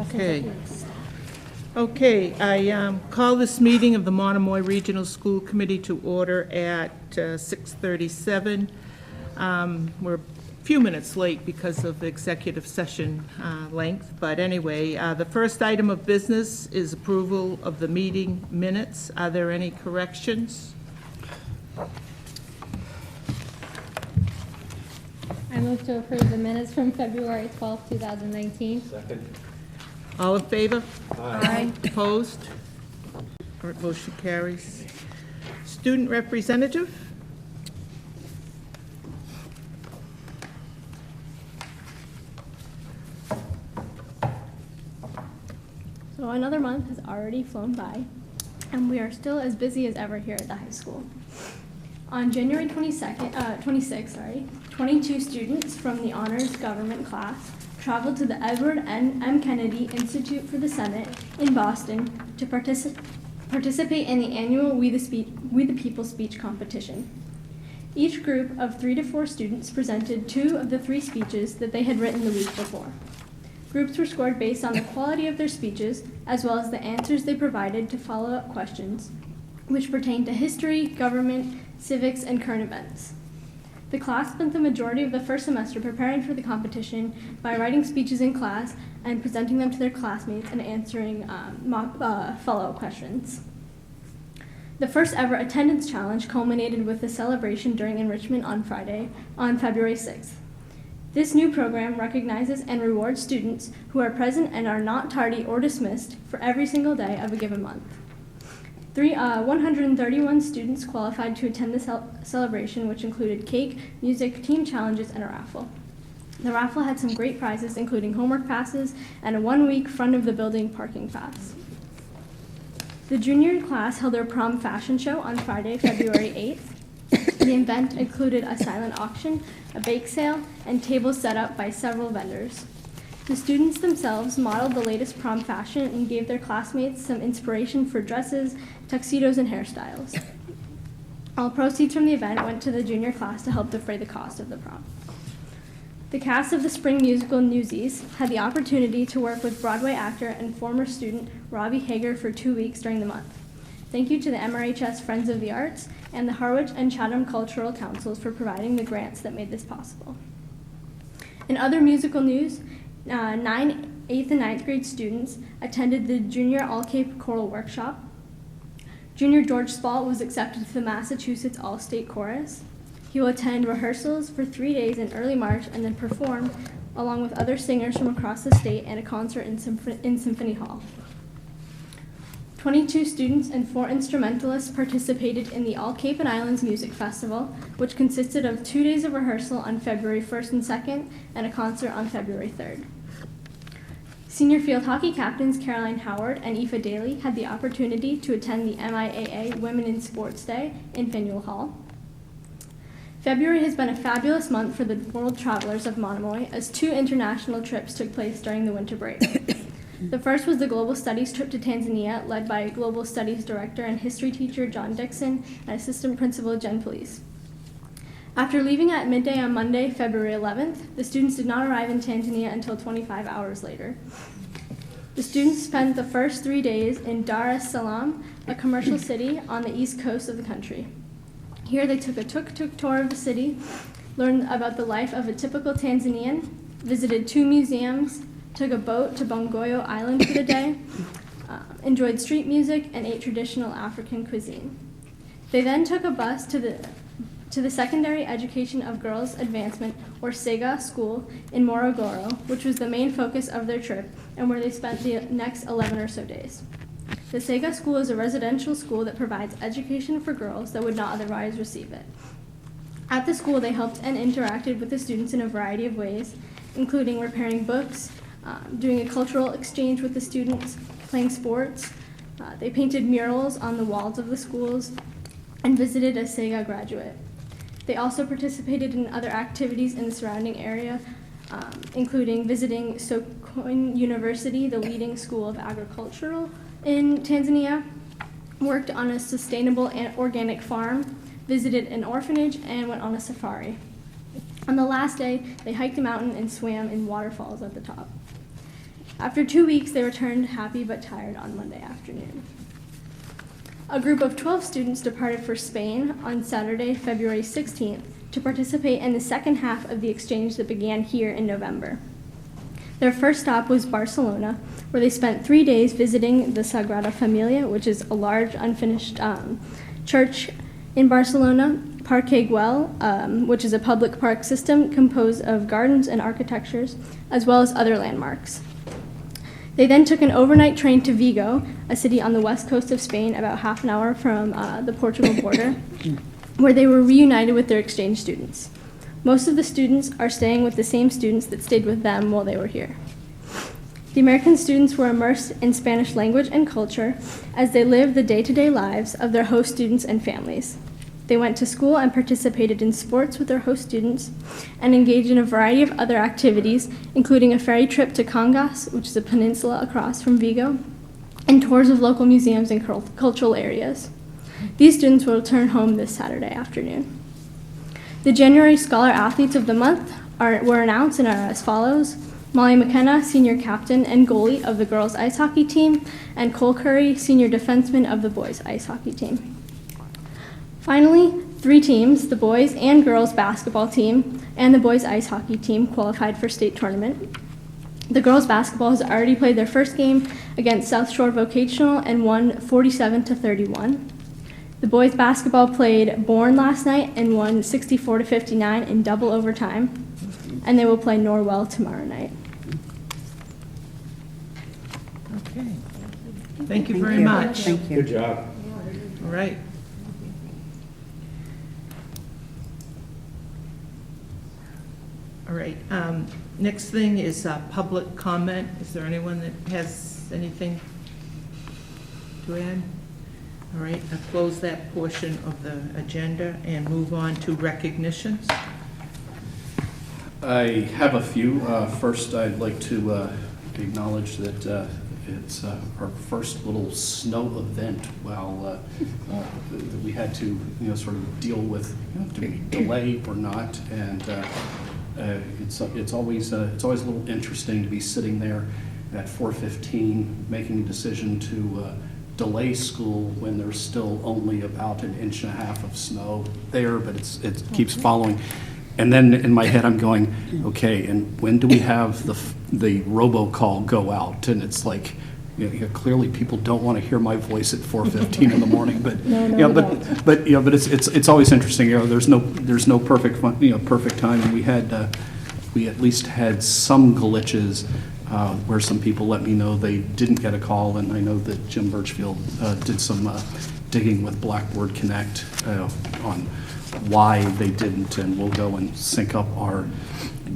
Okay. Okay, I call this meeting of the Monomoy Regional School Committee to order at 6:37. We're a few minutes late because of the executive session length, but anyway, the first item of business is approval of the meeting minutes. Are there any corrections? I move to approve the minutes from February 12th, 2019. Second. All in favor? Aye. Opposed? All right, motion carries. Student representative? So another month has already flown by, and we are still as busy as ever here at the high school. On January 26th, 22 students from the Honors Government class traveled to the Edward M. Kennedy Institute for the Senate in Boston to participate in the annual We the People speech competition. Each group of 3 to 4 students presented 2 of the 3 speeches that they had written the week before. Groups were scored based on the quality of their speeches, as well as the answers they provided to follow-up questions, which pertained to history, government, civics, and current events. The class spent the majority of the first semester preparing for the competition by writing speeches in class and presenting them to their classmates and answering follow-up questions. The first ever attendance challenge culminated with a celebration during enrichment on Friday, on February 6th. This new program recognizes and rewards students who are present and are not tardy or dismissed for every single day of a given month. 131 students qualified to attend the celebration, which included cake, music, team challenges, and a raffle. The raffle had some great prizes, including homework passes and a 1-week front-of-the-building parking pass. The junior class held their prom fashion show on Friday, February 8th. The event included a silent auction, a bake sale, and tables set up by several vendors. The students themselves modeled the latest prom fashion and gave their classmates some inspiration for dresses, tuxedos, and hairstyles. All proceeds from the event went to the junior class to help defray the cost of the prom. The cast of the spring musical Newsies had the opportunity to work with Broadway actor and former student Robbie Hager for 2 weeks during the month. Thank you to the MRHS Friends of the Arts and the Harwich and Chatham Cultural Councils for providing the grants that made this possible. In other musical news, 9th, 8th, and 9th grade students attended the Junior All-Cape Choral Workshop. Junior George Spalt was accepted to the Massachusetts All-State Chorus. He will attend rehearsals for 3 days in early March and then perform along with other singers from across the state and a concert in Symphony Hall. 22 students and 4 instrumentalists participated in the All Cape and Islands Music Festival, which consisted of 2 days of rehearsal on February 1st and 2nd and a concert on February 3rd. Senior field hockey captains Caroline Howard and Aoife Daly had the opportunity to attend the MIAA Women in Sports Day in Faneuil Hall. February has been a fabulous month for the world travelers of Monomoy, as 2 international trips took place during the winter break. The first was the Global Studies trip to Tanzania, led by Global Studies Director and History teacher John Dixon and Assistant Principal Jen Police. After leaving at midday on Monday, February 11th, the students did not arrive in Tanzania until 25 hours later. The students spent the first 3 days in Dar es Salaam, a commercial city on the east coast of the country. Here they took a tuk-tuk tour of the city, learned about the life of a typical Tanzanian, visited 2 museums, took a boat to Bongoyo Island for the day, enjoyed street music, and ate traditional African cuisine. They then took a bus to the Secondary Education of Girls Advancement, or SEGA, school in Morogoro, which was the main focus of their trip and where they spent the next 11 or so days. The SEGA school is a residential school that provides education for girls that would not otherwise receive it. At the school, they helped and interacted with the students in a variety of ways, including repairing books, doing a cultural exchange with the students, playing sports. They painted murals on the walls of the schools and visited a SEGA graduate. They also participated in other activities in the surrounding area, including visiting Sokoine University, the leading school of agriculture in Tanzania, worked on a sustainable and organic farm, visited an orphanage, and went on a safari. On the last day, they hiked a mountain and swam in waterfalls at the top. After 2 weeks, they returned happy but tired on Monday afternoon. A group of 12 students departed for Spain on Saturday, February 16th, to participate in the second half of the exchange that began here in November. Their first stop was Barcelona, where they spent 3 days visiting the Sagrada Familia, which is a large unfinished church in Barcelona, Parque Güell, which is a public park system composed of gardens and architectures, as well as other landmarks. They then took an overnight train to Vigo, a city on the west coast of Spain, about half an hour from the Portugal border, where they were reunited with their exchange students. Most of the students are staying with the same students that stayed with them while they were here. The American students were immersed in Spanish language and culture as they lived the day-to-day lives of their host students and families. They went to school and participated in sports with their host students and engaged in a variety of other activities, including a ferry trip to Cangas, which is a peninsula across from Vigo, and tours of local museums and cultural areas. These students will return home this Saturday afternoon. The January Scholar Athletes of the Month were announced and are as follows: Molly McKenna, senior captain and goalie of the girls' ice hockey team, and Cole Curry, senior defenseman of the boys' ice hockey team. Finally, 3 teams, the boys and girls basketball team and the boys ice hockey team, qualified for state tournament. The girls basketball has already played their first game against South Shore Vocational and won 47-31. The boys basketball played Bourne last night and won 64-59 in double overtime, and they will play Norwell tomorrow night. Okay. Thank you very much. Thank you. Good job. All right. All right, next thing is public comment. Is there anyone that has anything to add? All right, I'll close that portion of the agenda and move on to recognitions. I have a few. First, I'd like to acknowledge that it's our first little snow event. While we had to, sort of deal with do we delay or not, and it's always a little interesting to be sitting there at 4:15 making a decision to delay school when there's still only about 1.5 inches of snow there, but it keeps following. And then in my head, I'm going, okay, and when do we have the robocall go out? And it's like, clearly people don't want to hear my voice at 4:15 in the morning, but but it's always interesting. There's no perfect perfect time, and we at least had some glitches where some people let me know they didn't get a call, and I know that Jim Birchfield did some digging with Blackboard Connect on why they didn't, and we'll go and sync up our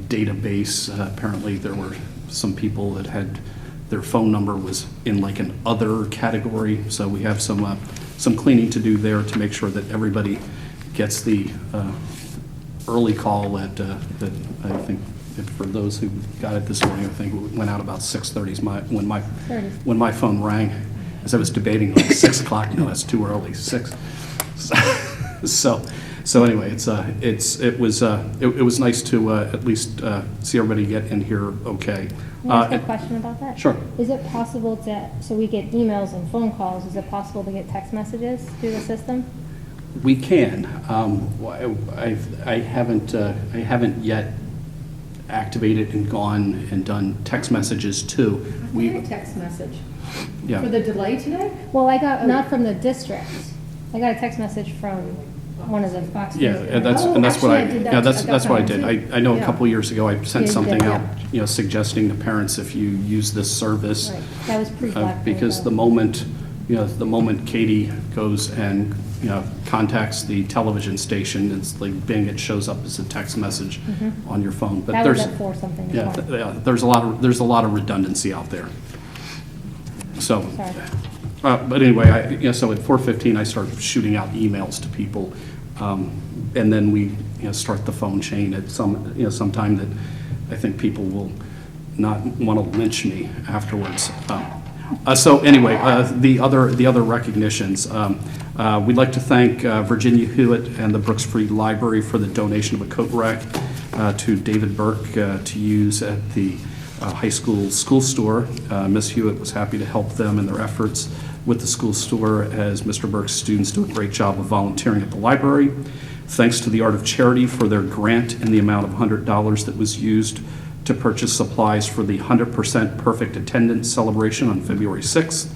database. Apparently there were some people that had their phone number was in like an other category, so we have some cleaning to do there to make sure that everybody gets the early call that I think for those who got it this morning, I think it went out about 6:30 when my phone rang, as I was debating like 6 o'clock. No, that's too early. 6. So anyway, it was nice to at least see everybody get in here okay. Can I ask a question about that? Sure. Is it possible so we get emails and phone calls, is it possible to get text messages through the system? We can. I haven't yet activated and gone and done text messages too. I got a text message. Yeah. For the delay today? Well, I got, not from the district. I got a text message from one of the Fox. Yeah, and that's what I that's what I did. I know a couple years ago I sent something out, suggesting to parents, if you use this service, Right. That was pre-Blackboard. because the moment Katie goes and contacts the television station, it's like bing, it shows up as a text message on your phone. But That there's was at 4 something. there's a lot of redundancy out there. So. Sorry. But anyway, so at 4:15 I start shooting out emails to people, and then we start the phone chain at some time that I think people will not want to lynch me afterwards. So anyway, the other recognitions. We'd like to thank Virginia Hewitt and the Brooks Free Library for the donation of a coat rack to David Burke to use at the high school store. Ms. Hewitt was happy to help them in their efforts with the school store, as Mr. Burke's students do a great job of volunteering at the library. Thanks to the Art of Charity for their grant in the amount of $100 that was used to purchase supplies for the 100% perfect attendance celebration on February 6th.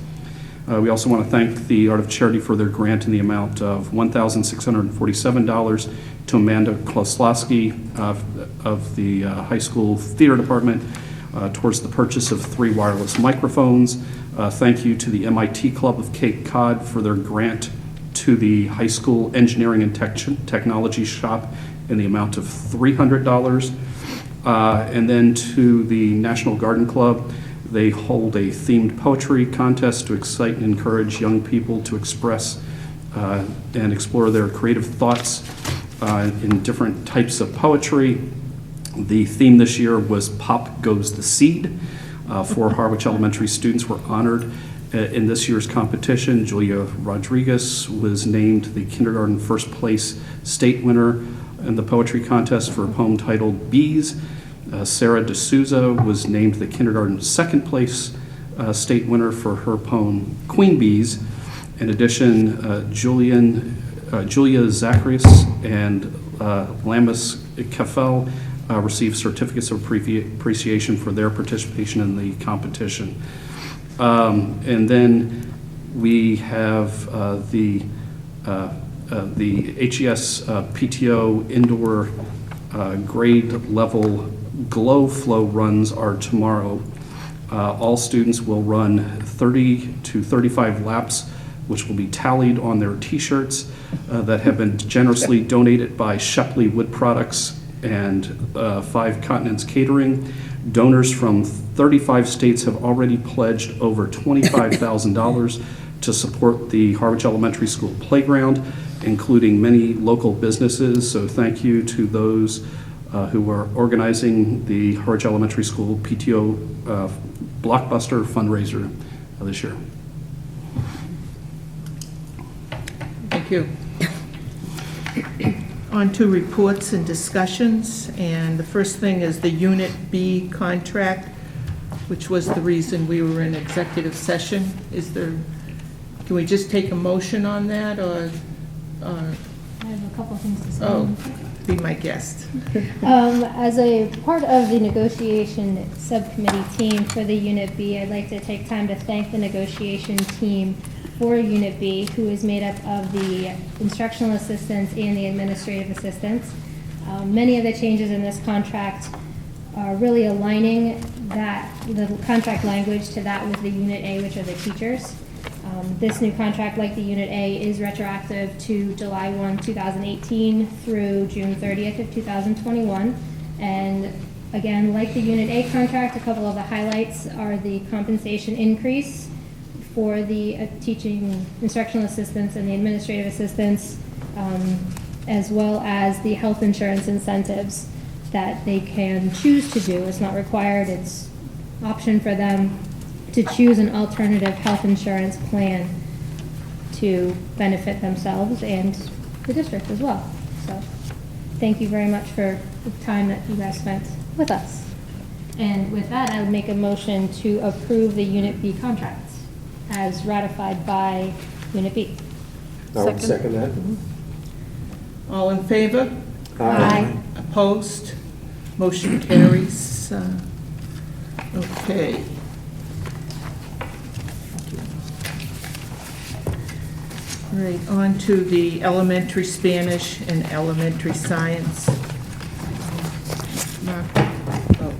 We also want to thank the Art of Charity for their grant in the amount of $1,647 to Amanda Kloslowski of the high school theater department towards the purchase of 3 wireless microphones. Thank you to the MIT Club of Cape Cod for their grant to the high school engineering and technology shop in the amount of $300. And then to the National Garden Club, they hold a themed poetry contest to excite and encourage young people to express and explore their creative thoughts in different types of poetry. The theme this year was Pop Goes the Seed. 4 Harwich Elementary students were honored in this year's competition. Julia Rodriguez was named the kindergarten first place state winner in the poetry contest for a poem titled Bees. Sarah D'Souza was named the kindergarten second place state winner for her poem Queen Bees. In addition, Julia Zacharias and Lamis Kafel received certificates of appreciation for their participation in the competition. And then we have the HES PTO indoor grade level glow flow runs are tomorrow. All students will run 30 to 35 laps, which will be tallied on their t-shirts that have been generously donated by Shepley Wood Products and 5 Continents Catering. Donors from 35 states have already pledged over $25,000 to support the Harwich Elementary School playground, including many local businesses. So thank you to those who are organizing the Harwich Elementary School PTO blockbuster fundraiser this year. Thank you. On to reports and discussions, and the first thing is the Unit B contract, which was the reason we were in executive session. Can we just take a motion on that, or I have a couple things to say. oh, be my guest? As a part of the negotiation subcommittee team for the Unit B, I'd like to take time to thank the negotiation team for Unit B, who is made up of the instructional assistants and the administrative assistants. Many of the changes in this contract are really aligning the contract language to that with the Unit A, which are the teachers. This new contract, like the Unit A, is retroactive to July 1, 2018 through June 30th of 2021. And again, like the Unit A contract, a couple of the highlights are the compensation increase for the teaching instructional assistants and the administrative assistants, as well as the health insurance incentives that they can choose to do. It's not required, it's option for them to choose an alternative health insurance plan to benefit themselves and the district as well. So thank you very much for the time that you guys spent with us. And with that, I would make a motion to approve the Unit B contracts as ratified by Unit B. I would second that. All in favor? Aye. Opposed? Motion carries. Okay. All right, on to the elementary Spanish and elementary science. Mark? Oh.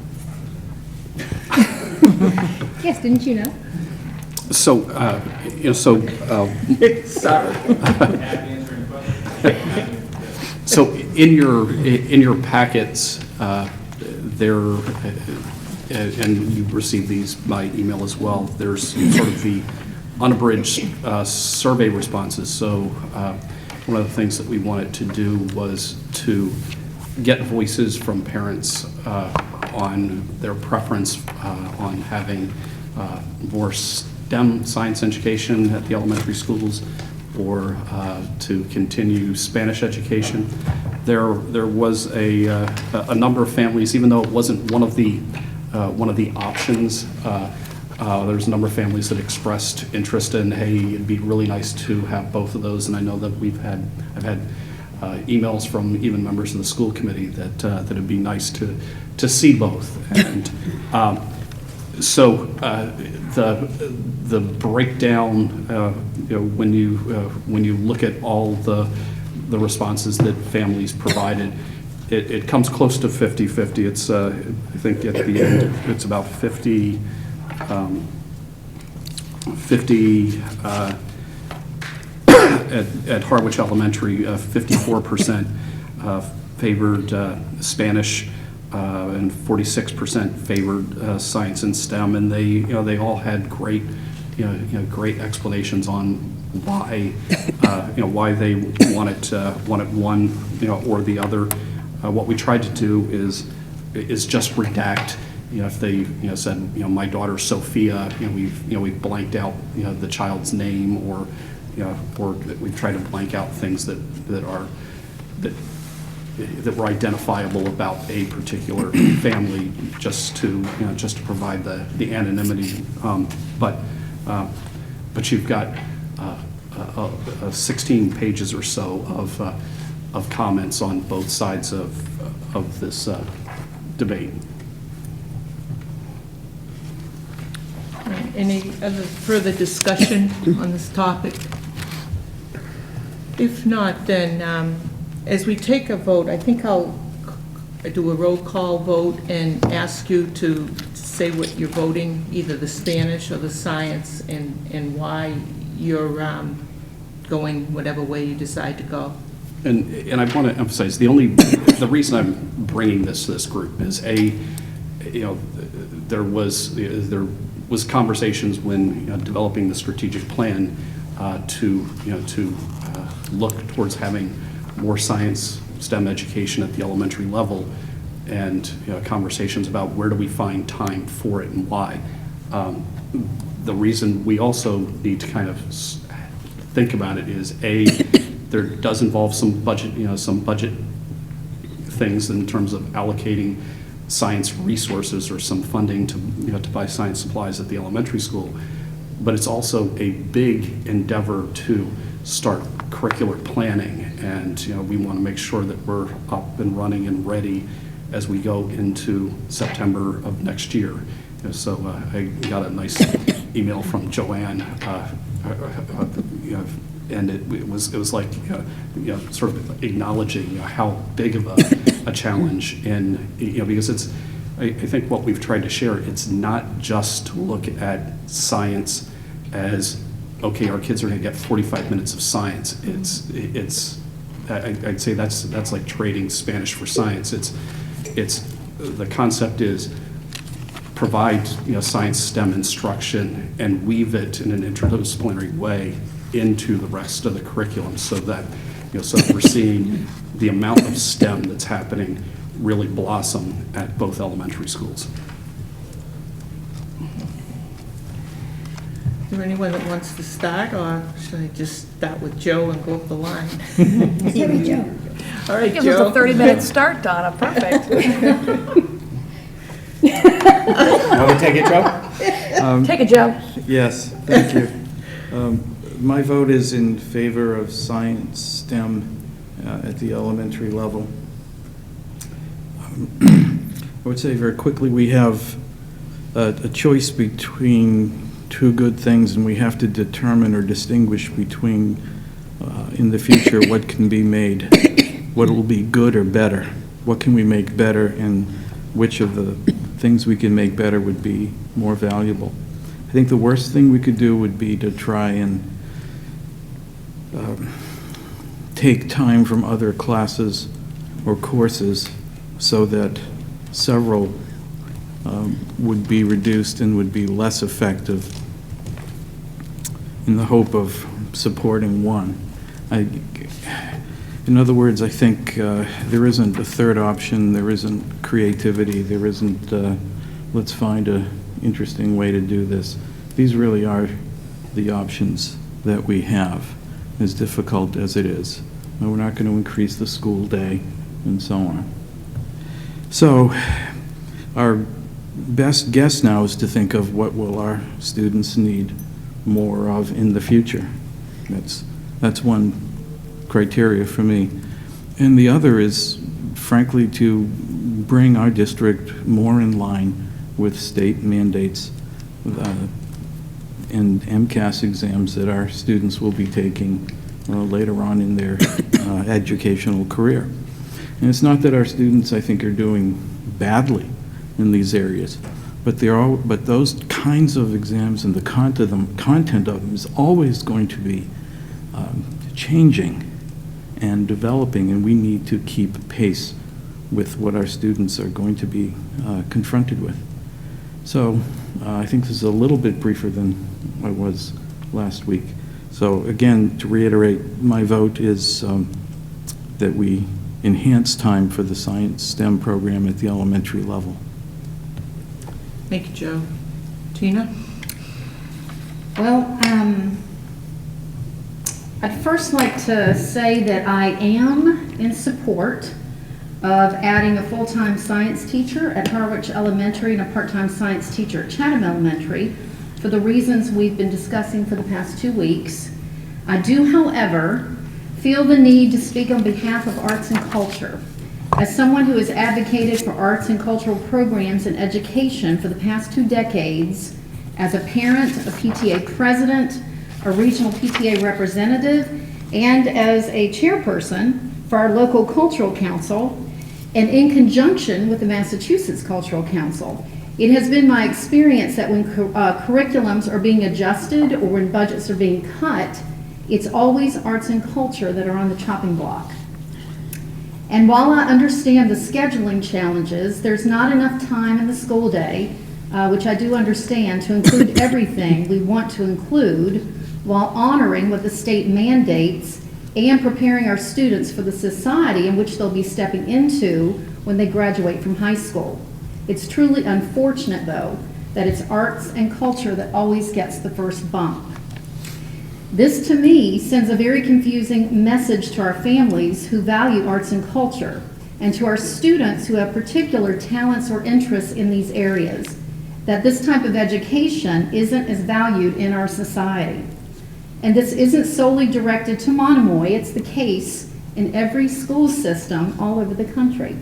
Yes, didn't you know? So, Sorry. So in your packets, there, and you received these by email as well, there's sort of the unabridged survey responses. So one of the things that we wanted to do was to get voices from parents on their preference on having more STEM science education at the elementary schools, or to continue Spanish education. There was a number of families, even though it wasn't one of the one of the options. There's a number of families that expressed interest in, hey, it'd be really nice to have both of those, and I know that I've had emails from even members of the school committee that it'd be nice to see both. And so the breakdown, when you look at all the responses that families provided, it comes close to 50-50. It's I think at the end it's about 50 at Harwich Elementary, 54% favored Spanish, and 46% favored science and STEM, and they all had great great explanations on why why they wanted one or the other. What we tried to do is just redact. If they said my daughter Sophia, we've blanked out the child's name, or we've tried to blank out things that were identifiable about a particular family, just to provide the anonymity. But you've got 16 pages or so of comments on both sides of this debate. Any other further discussion on this topic? If not, then as we take a vote, I think I'll do a roll call vote and ask you to say what you're voting, either the Spanish or the science, and why you're going whatever way you decide to go. And I want to emphasize, the reason I'm bringing this to this group is there was conversations when developing the strategic plan to look towards having more science STEM education at the elementary level, and conversations about where do we find time for it and why. The reason we also need to kind of think about it is there does involve some budget things in terms of allocating science resources or some funding to buy science supplies at the elementary school, but it's also a big endeavor to start curricular planning, and we want to make sure that we're up and running and ready as we go into September of next year. So I got a nice email from Joanne, and it was like sort of acknowledging how big of a challenge, and because I think what we've tried to share, it's not just to look at science as, okay, our kids are going to get 45 minutes of science. I'd say that's like trading Spanish for science. It's the concept is provide science STEM instruction and weave it in an interdisciplinary way into the rest of the curriculum, so that we're seeing the amount of STEM that's happening really blossom at both elementary schools. Is there anyone that wants to start, or should I just start with Joe and go up the line? Joe. All right, Gives us Joe. a 30-minute start, Donna, perfect. Want to take it, Joe? Take it, Joe. Yes, thank you. My vote is in favor of science STEM at the elementary level. I would say very quickly, we have a choice between two good things, and we have to determine or distinguish between, in the future, what can be made, what will be good or better, what can we make better, and which of the things we can make better would be more valuable. I think the worst thing we could do would be to try and take time from other classes or courses so that several would be reduced and would be less effective in the hope of supporting one. In other words, I think there isn't a third option, there isn't creativity, there isn't let's find an interesting way to do this. These really are the options that we have, as difficult as it is. And we're not going to increase the school day and so on. So our best guess now is to think of what will our students need more of in the future. That's one criteria for me. And the other is, frankly, to bring our district more in line with state mandates and MCAS exams that our students will be taking later on in their educational career. And it's not that our students, I think, are doing badly in these areas, but those kinds of exams and the content of them is always going to be changing and developing, and we need to keep pace with what our students are going to be confronted with. So I think this is a little bit briefer than I was last week. So again, to reiterate, my vote is that we enhance time for the science STEM program at the elementary level. Thank you, Joe. Tina? Well, I'd first like to say that I am in support of adding a full-time science teacher at Harwich Elementary and a part-time science teacher at Chatham Elementary for the reasons we've been discussing for the past 2 weeks. I do, however, feel the need to speak on behalf of arts and culture. As someone who has advocated for arts and cultural programs in education for the past 2 decades, as a parent, a PTA president, a regional PTA representative, and as a chairperson for our local cultural council, and in conjunction with the Massachusetts Cultural Council, it has been my experience that when curriculums are being adjusted or when budgets are being cut, it's always arts and culture that are on the chopping block. And while I understand the scheduling challenges, there's not enough time in the school day, which I do understand, to include everything we want to include while honoring what the state mandates and preparing our students for the society in which they'll be stepping into when they graduate from high school. It's truly unfortunate, though, that it's arts and culture that always gets the first bump. This, to me, sends a very confusing message to our families who value arts and culture, and to our students who have particular talents or interests in these areas, that this type of education isn't as valued in our society. And this isn't solely directed to Monomoy, it's the case in every school system all over the country.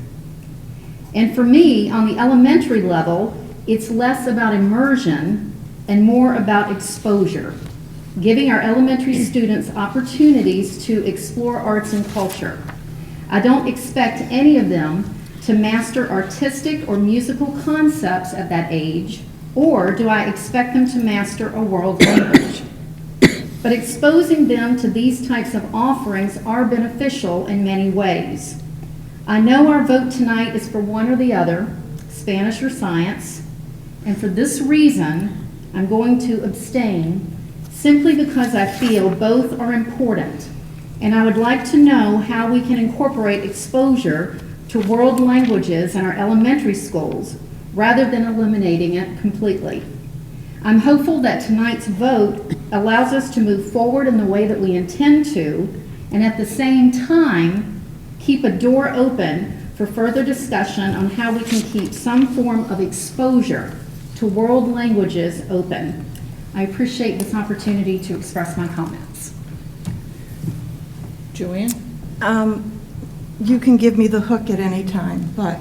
And for me, on the elementary level, it's less about immersion and more about exposure, giving our elementary students opportunities to explore arts and culture. I don't expect any of them to master artistic or musical concepts at that age, or do I expect them to master a world language. But exposing them to these types of offerings are beneficial in many ways. I know our vote tonight is for one or the other, Spanish or science, and for this reason, I'm going to abstain, simply because I feel both are important, and I would like to know how we can incorporate exposure to world languages in our elementary schools rather than eliminating it completely. I'm hopeful that tonight's vote allows us to move forward in the way that we intend to, and at the same time, keep a door open for further discussion on how we can keep some form of exposure to world languages open. I appreciate this opportunity to express my comments. Joanne? You can give me the hook at any time, but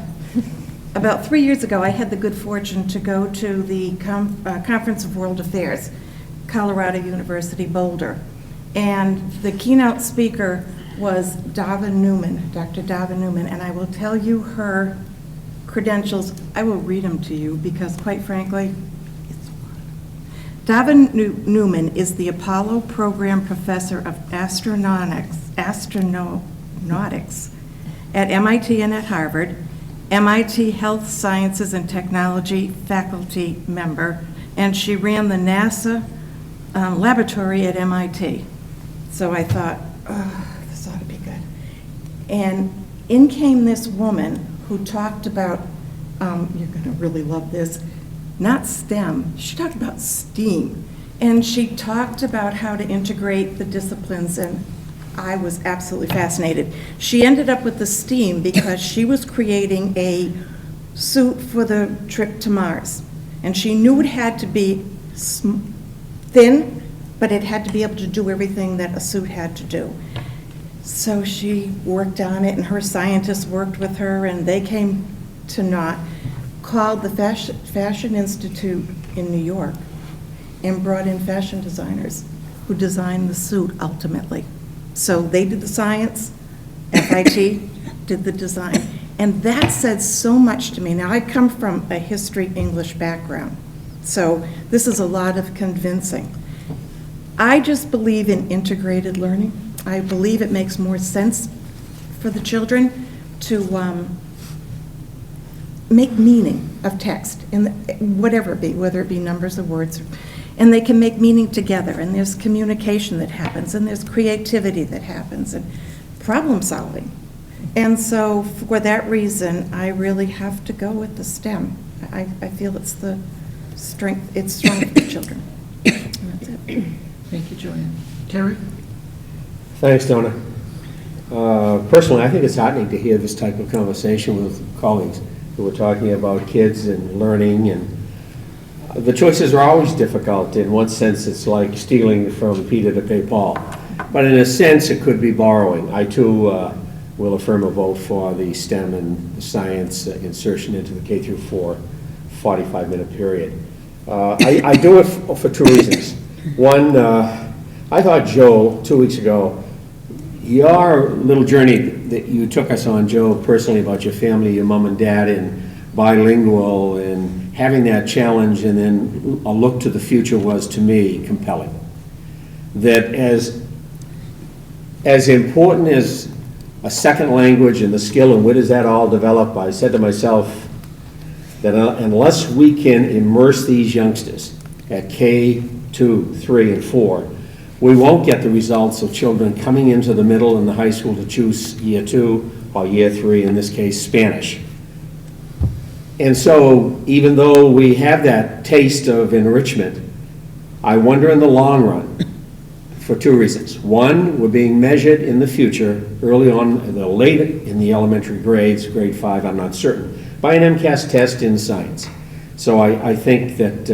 about 3 years ago, I had the good fortune to go to the Conference of World Affairs, Colorado University, Boulder. And the keynote speaker was Dava Newman, Dr. Dava Newman, and I will tell you her credentials. I will read them to you because, quite frankly, Dava Newman is the Apollo Program Professor of Astronautics at MIT and at Harvard, MIT Health Sciences and Technology faculty member, and she ran the NASA laboratory at MIT. So I thought, oh, this ought to be good. And in came this woman who talked about, you're going to really love this, not STEM, she talked about STEAM. And she talked about how to integrate the disciplines, and I was absolutely fascinated. She ended up with the STEAM because she was creating a suit for the trip to Mars. And she knew it had to be thin, but it had to be able to do everything that a suit had to do. So she worked on it, and her scientists worked with her, and they came to naught, called the Fashion Institute in New York, and brought in fashion designers who designed the suit ultimately. So they did the science, FIT did the design, and that said so much to me. Now, I come from a history English background, so this is a lot of convincing. I just believe in integrated learning. I believe it makes more sense for the children to make meaning of text, whatever it be, whether it be numbers or words, and they can make meaning together, and there's communication that happens, and there's creativity that happens, and problem solving. And so for that reason, I really have to go with the STEM. I feel it's the strength, it's strong for the children. And that's it. Thank you, Joanne. Terry? Thanks, Donna. Personally, I think it's heartening to hear this type of conversation with colleagues who are talking about kids and learning, and the choices are always difficult. In one sense, it's like stealing from Peter to pay Paul. But in a sense, it could be borrowing. I, too, will affirm a vote for the STEM and the science insertion into the K through 4 45-minute period. I do it for two reasons. One, I thought, Joe, 2 weeks ago, your little journey that you took us on, Joe, personally, about your family, your mom and dad, and bilingual, and having that challenge, and then a look to the future was, to me, compelling. That as important as a second language and the skill and where does that all develop, I said to myself that unless we can immerse these youngsters at K2, 3, and 4, we won't get the results of children coming into the middle and the high school to choose year 2 or year 3, in this case, Spanish. And so even though we have that taste of enrichment, I wonder in the long run, for two reasons. One, we're being measured in the future, early on, late in the elementary grades, grade 5, I'm not certain, by an MCAS test in science. So I think that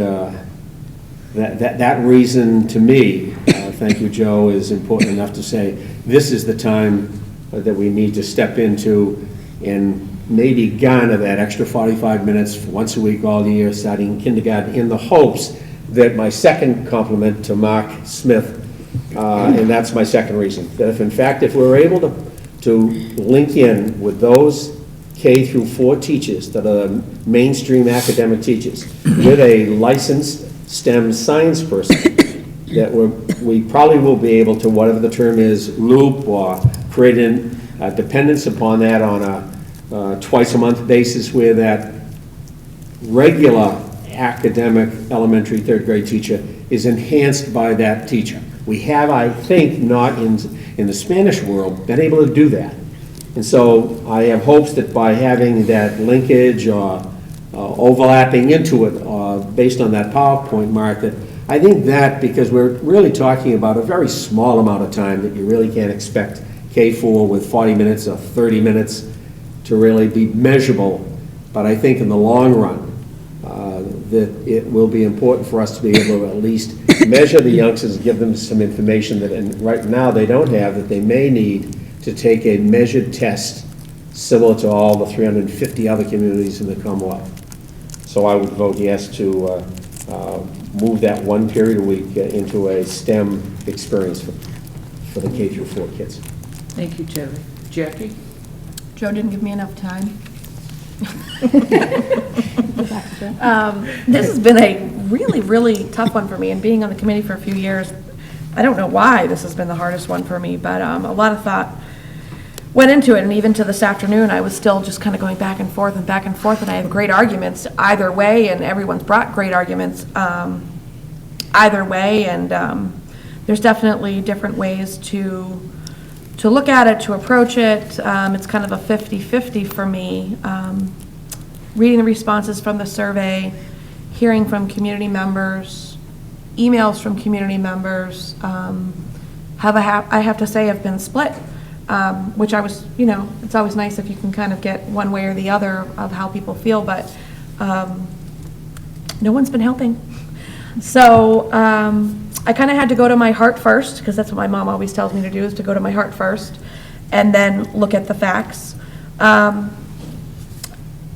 that reason, to me, thank you, Joe, is important enough to say this is the time that we need to step into and maybe garner that extra 45 minutes once a week all year, starting kindergarten, in the hopes that my second compliment to Mark Smith, and that's my second reason, that if in fact, if we're able to link in with those K through 4 teachers that are mainstream academic teachers with a licensed STEM science person, that we probably will be able to, whatever the term is, loop or create a dependence upon that on a twice-a-month basis, where that regular academic elementary 3rd grade teacher is enhanced by that teacher. We have, I think, not in the Spanish world, been able to do that. And so I have hopes that by having that linkage or overlapping into it based on that PowerPoint, Mark, that I think that, because we're really talking about a very small amount of time that you really can't expect K4 with 40 minutes or 30 minutes to really be measurable. But I think in the long run, that it will be important for us to be able to at least measure the youngsters and give them some information that right now they don't have, that they may need to take a measured test similar to all the 350 other communities in the Commonwealth. So I would vote yes to move that 1 period a week into a STEM experience for the K through 4 kids. Thank you, Terry. Jackie? Joe didn't give me enough time. This has been a really, really tough one for me, and being on the committee for a few years, I don't know why this has been the hardest one for me, but a lot of thought went into it, and even to this afternoon, I was still just kind of going back and forth, and I have great arguments either way, and everyone's brought great arguments either way, and there's definitely different ways to look at it, to approach it. It's kind of a 50-50 for me. Reading the responses from the survey, hearing from community members, emails from community members, I have to say I've been split which I was, you know, it's always nice if you can kind of get one way or the other of how people feel, but no one's been helping. So I kind of had to go to my heart first, because that's what my mom always tells me to do, is to go to my heart first, and then look at the facts.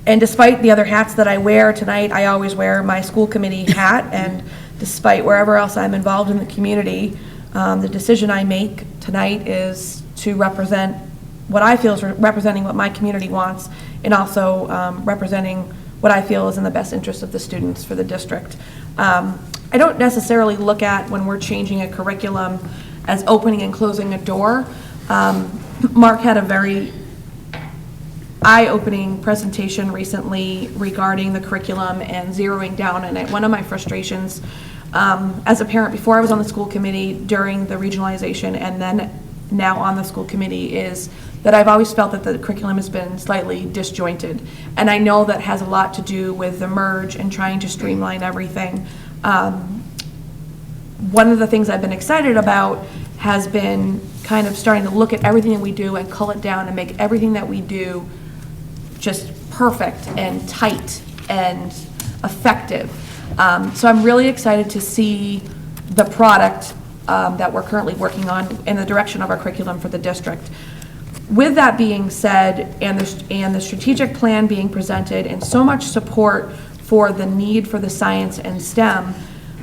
And despite the other hats that I wear tonight, I always wear my school committee hat, and despite wherever else I'm involved in the community, the decision I make tonight is to represent what I feel is representing what my community wants, and also representing what I feel is in the best interest of the students for the district. I don't necessarily look at when we're changing a curriculum as opening and closing a door. Mark had a very eye-opening presentation recently regarding the curriculum and zeroing down, and one of my frustrations as a parent before I was on the school committee, during the regionalization, and then now on the school committee, is that I've always felt that the curriculum has been slightly disjointed. And I know that has a lot to do with the merge and trying to streamline everything. One of the things I've been excited about has been kind of starting to look at everything that we do and cull it down and make everything that we do just perfect and tight and effective. So I'm really excited to see the product that we're currently working on in the direction of our curriculum for the district. With that being said, and the strategic plan being presented, and so much support for the need for the science and STEM,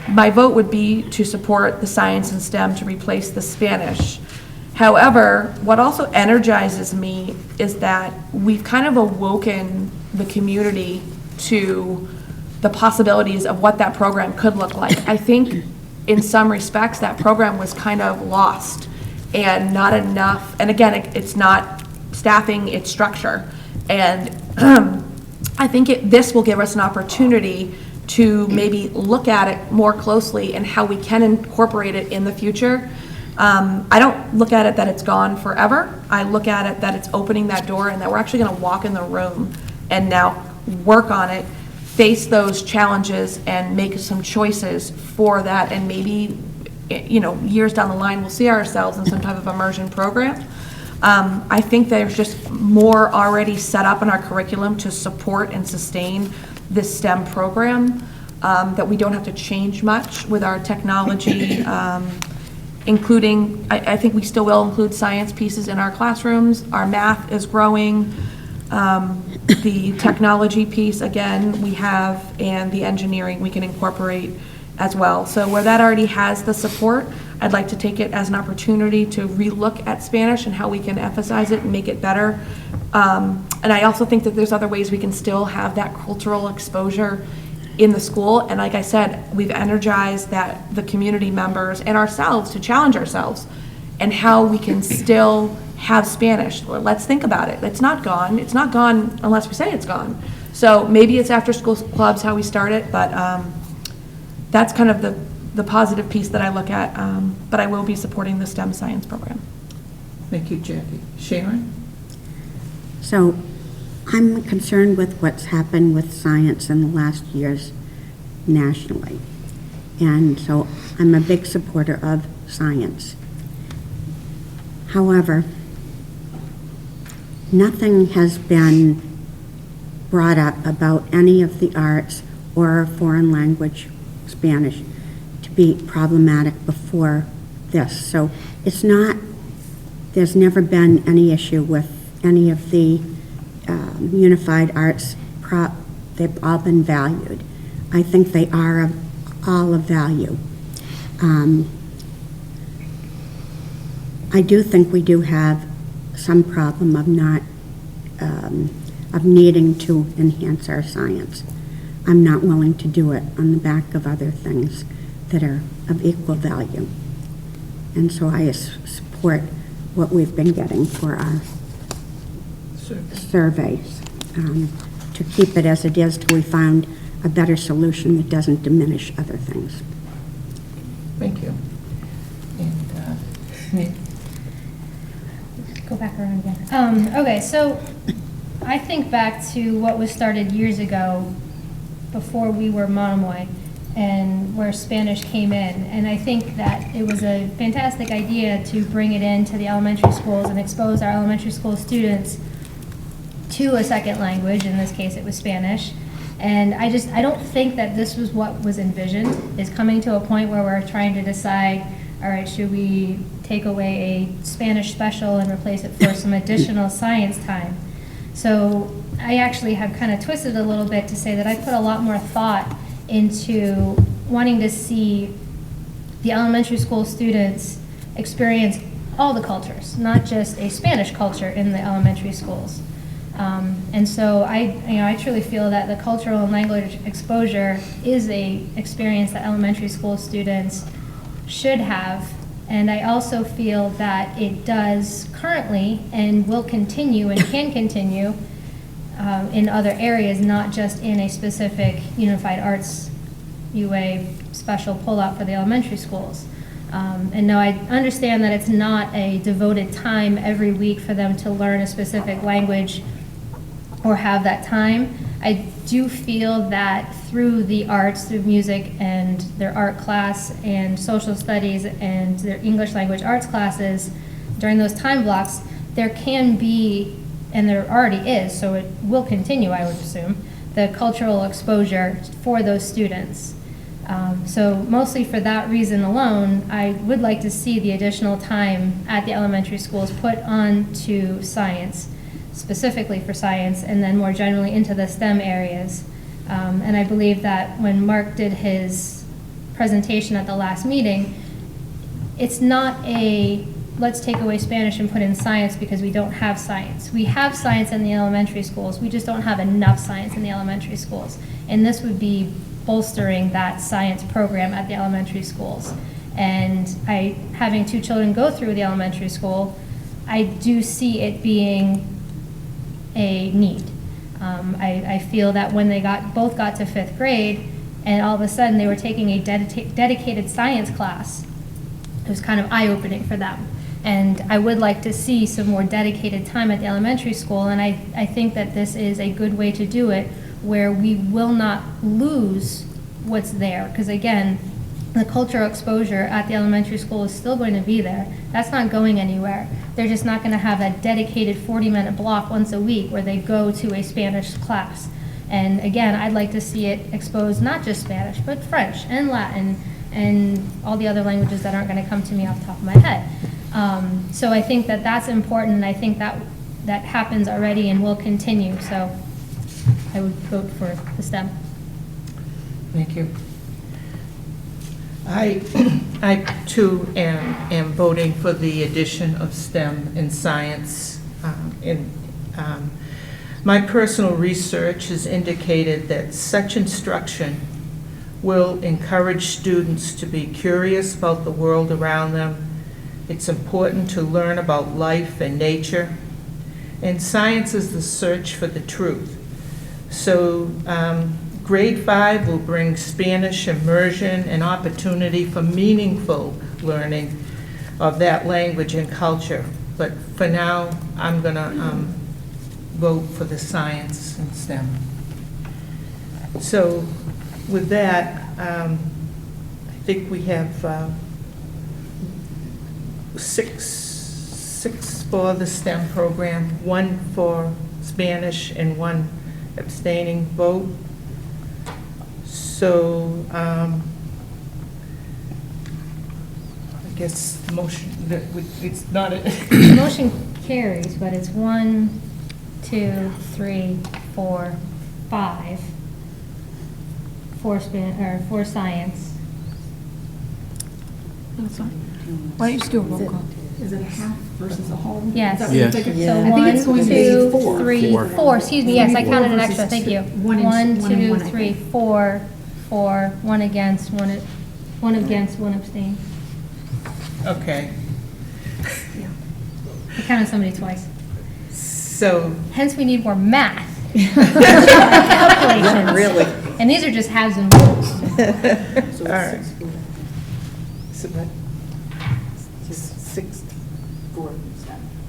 my vote would be to support the science and STEM to replace the Spanish. However, what also energizes me is that we've kind of awoken the community to the possibilities of what that program could look like. I think in some respects that program was kind of lost and not enough, and again, it's not staffing, it's structure. And I think this will give us an opportunity to maybe look at it more closely and how we can incorporate it in the future. I don't look at it that it's gone forever. I look at it that it's opening that door, and that we're actually going to walk in the room and now work on it, face those challenges, and make some choices for that. And maybe, you know, years down the line, we'll see ourselves in some type of immersion program. I think there's just more already set up in our curriculum to support and sustain this STEM program, that we don't have to change much with our technology, including, I think we still will include science pieces in our classrooms. Our math is growing. The technology piece, again, we have, and the engineering we can incorporate as well. So where that already has the support, I'd like to take it as an opportunity to relook at Spanish and how we can emphasize it and make it better. And I also think that there's other ways we can still have that cultural exposure in the school. And like I said, we've energized the community members and ourselves to challenge ourselves and how we can still have Spanish. Let's think about it. It's not gone. It's not gone unless we say it's gone. So maybe it's after school clubs how we start it, but that's kind of the positive piece that I look at. But I will be supporting the STEM science program. Thank you, Jackie. Sharon? So I'm concerned with what's happened with science in the last years nationally. And so I'm a big supporter of science. However, nothing has been brought up about any of the arts or foreign language, Spanish, to be problematic before this. So it's not, there's never been any issue with any of the unified arts. They've all been valued. I think they are all of value. I do think we do have some problem of not, of needing to enhance our science. I'm not willing to do it on the back of other things that are of equal value. And so I support what we've been getting for our surveys, to keep it as it is till we find a better solution that doesn't diminish other things. Thank you. And, Go back around again. Okay, so I think back to what was started years ago before we were Monomoy, and where Spanish came in. And I think that it was a fantastic idea to bring it into the elementary schools and expose our elementary school students to a second language. In this case, it was Spanish. And I don't think that this was what was envisioned, is coming to a point where we're trying to decide, all right, should we take away a Spanish special and replace it for some additional science time? So I actually have kind of twisted a little bit to say that I put a lot more thought into wanting to see the elementary school students experience all the cultures, not just a Spanish culture in the elementary schools. And so I truly feel that the cultural and language exposure is a experience that elementary school students should have. And I also feel that it does currently and will continue and can continue in other areas, not just in a specific Unified Arts UA special pull-out for the elementary schools. And no, I understand that it's not a devoted time every week for them to learn a specific language or have that time. I do feel that through the arts, through music and their art class and social studies and their English language arts classes, during those time blocks, there can be, and there already is, so it will continue, I would assume, the cultural exposure for those students. So mostly for that reason alone, I would like to see the additional time at the elementary schools put on to science, specifically for science, and then more generally into the STEM areas. And I believe that when Mark did his presentation at the last meeting, it's not a let's take away Spanish and put in science because we don't have science. We have science in the elementary schools, we just don't have enough science in the elementary schools. And this would be bolstering that science program at the elementary schools. And having two children go through the elementary school, I do see it being a need. I feel that when they both got to 5th grade, and all of a sudden they were taking a dedicated science class, it was kind of eye-opening for them. And I would like to see some more dedicated time at the elementary school, and I think that this is a good way to do it, where we will not lose what's there. Because again, the cultural exposure at the elementary school is still going to be there. That's not going anywhere. They're just not going to have that dedicated 40-minute block once a week where they go to a Spanish class. And again, I'd like to see it exposed not just Spanish, but French and Latin and all the other languages that aren't going to come to me off the top of my head. So I think that that's important, and I think that happens already and will continue. So I would vote for the STEM. Thank you. I too am voting for the addition of STEM in science. My personal research has indicated that such instruction will encourage students to be curious about the world around them. It's important to learn about life and nature, and science is the search for the truth. So grade 5 will bring Spanish immersion and opportunity for meaningful learning of that language and culture. But for now, I'm going to vote for the science and STEM. So with that, I think we have six for the STEM program, 1 for Spanish and 1 abstaining vote. So I guess the motion, it's not a... The motion carries, but it's 1, 2, 3, 4, 5 for science. That's fine. Why don't you just do a roll call? Is it a half versus a whole? Yes. Is that what you're thinking? So I think it's going to be 4. 3, 4, excuse me, yes, I Four counted an versus extra, thank two. you. One and 1, 2, one, I 3, think. 4, 1 against, 1 against, 1 abstain. Okay. I counted somebody twice. So, Hence, we need more math. Calculations. Really? And these are just haves and woes. all right. So what? 6.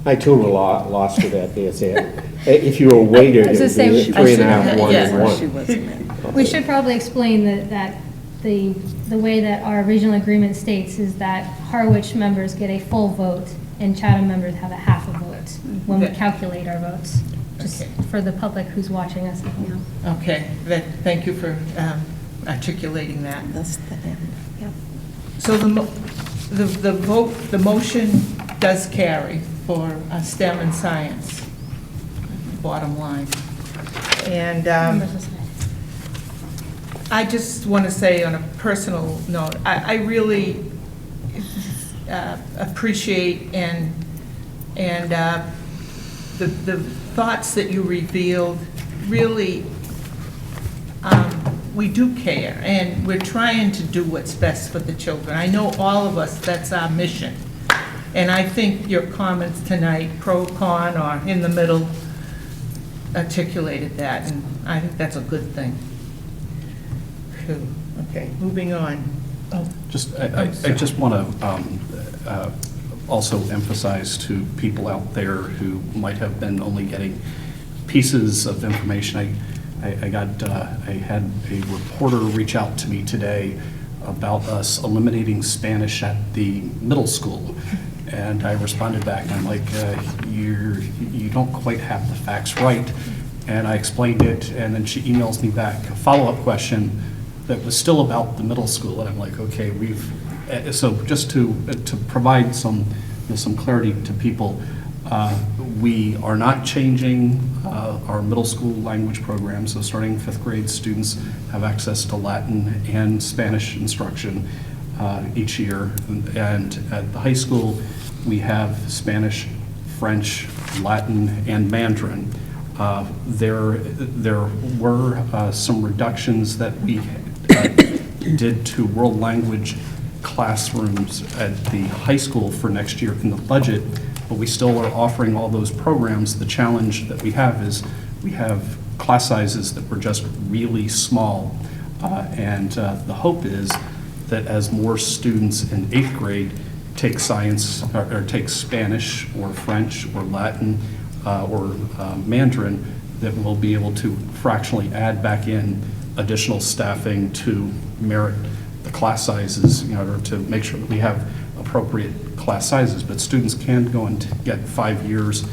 I too were lost with that answer. If you were weighted, I it was would gonna be say, 3.5, 1, Yeah, and she 1. wasn't. We should probably explain that the way that our regional agreement states is that Harwich members get a full vote and Chatham members have a half a vote when we Okay. calculate our votes, just Okay. for the public who's watching us at home. Okay, thank you for articulating that. That's the end. Yep. So the vote, the motion does carry for STEM and science, bottom line. And Members aside. I just want to say on a personal note, I really appreciate and the thoughts that you revealed, really, we do care, and we're trying to do what's best for the children. I know all of us, that's our mission. And I think your comments tonight, pro, con, or in the middle, articulated that, and I think that's a good thing. Phew. Okay, moving on. Oh, I just want to also emphasize to people out there who might have been only getting pieces of information. I had a reporter reach out to me today about us eliminating Spanish at the middle school. And I responded back, and I'm like, you don't quite have the facts right. And I explained it, and then she emails me back a follow-up question that was still about the middle school. And I'm like, okay, so just to provide some clarity to people, we are not changing our middle school language program. So starting 5th grade, students have access to Latin and Spanish instruction each year. And at the high school, we have Spanish, French, Latin, and Mandarin. There were some reductions that we did to world language classrooms at the high school for next year in the budget, but we still are offering all those programs. The challenge that we have is we have class sizes that were just really small, and the hope is that as more students in 8th grade take science or take Spanish or French or Latin or Mandarin, that we'll be able to fractionally add back in additional staffing to merit the class sizes, or to make sure that we have appropriate class sizes. But students can go and get 5 years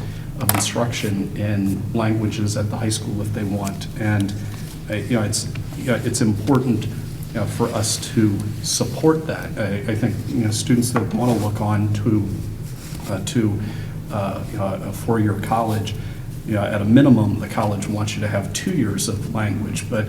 of instruction in languages at the high school if they want. And it's important for us to support that. I think students that want to look on to a 4-year college, at a minimum, the college wants you to have 2 years of language. But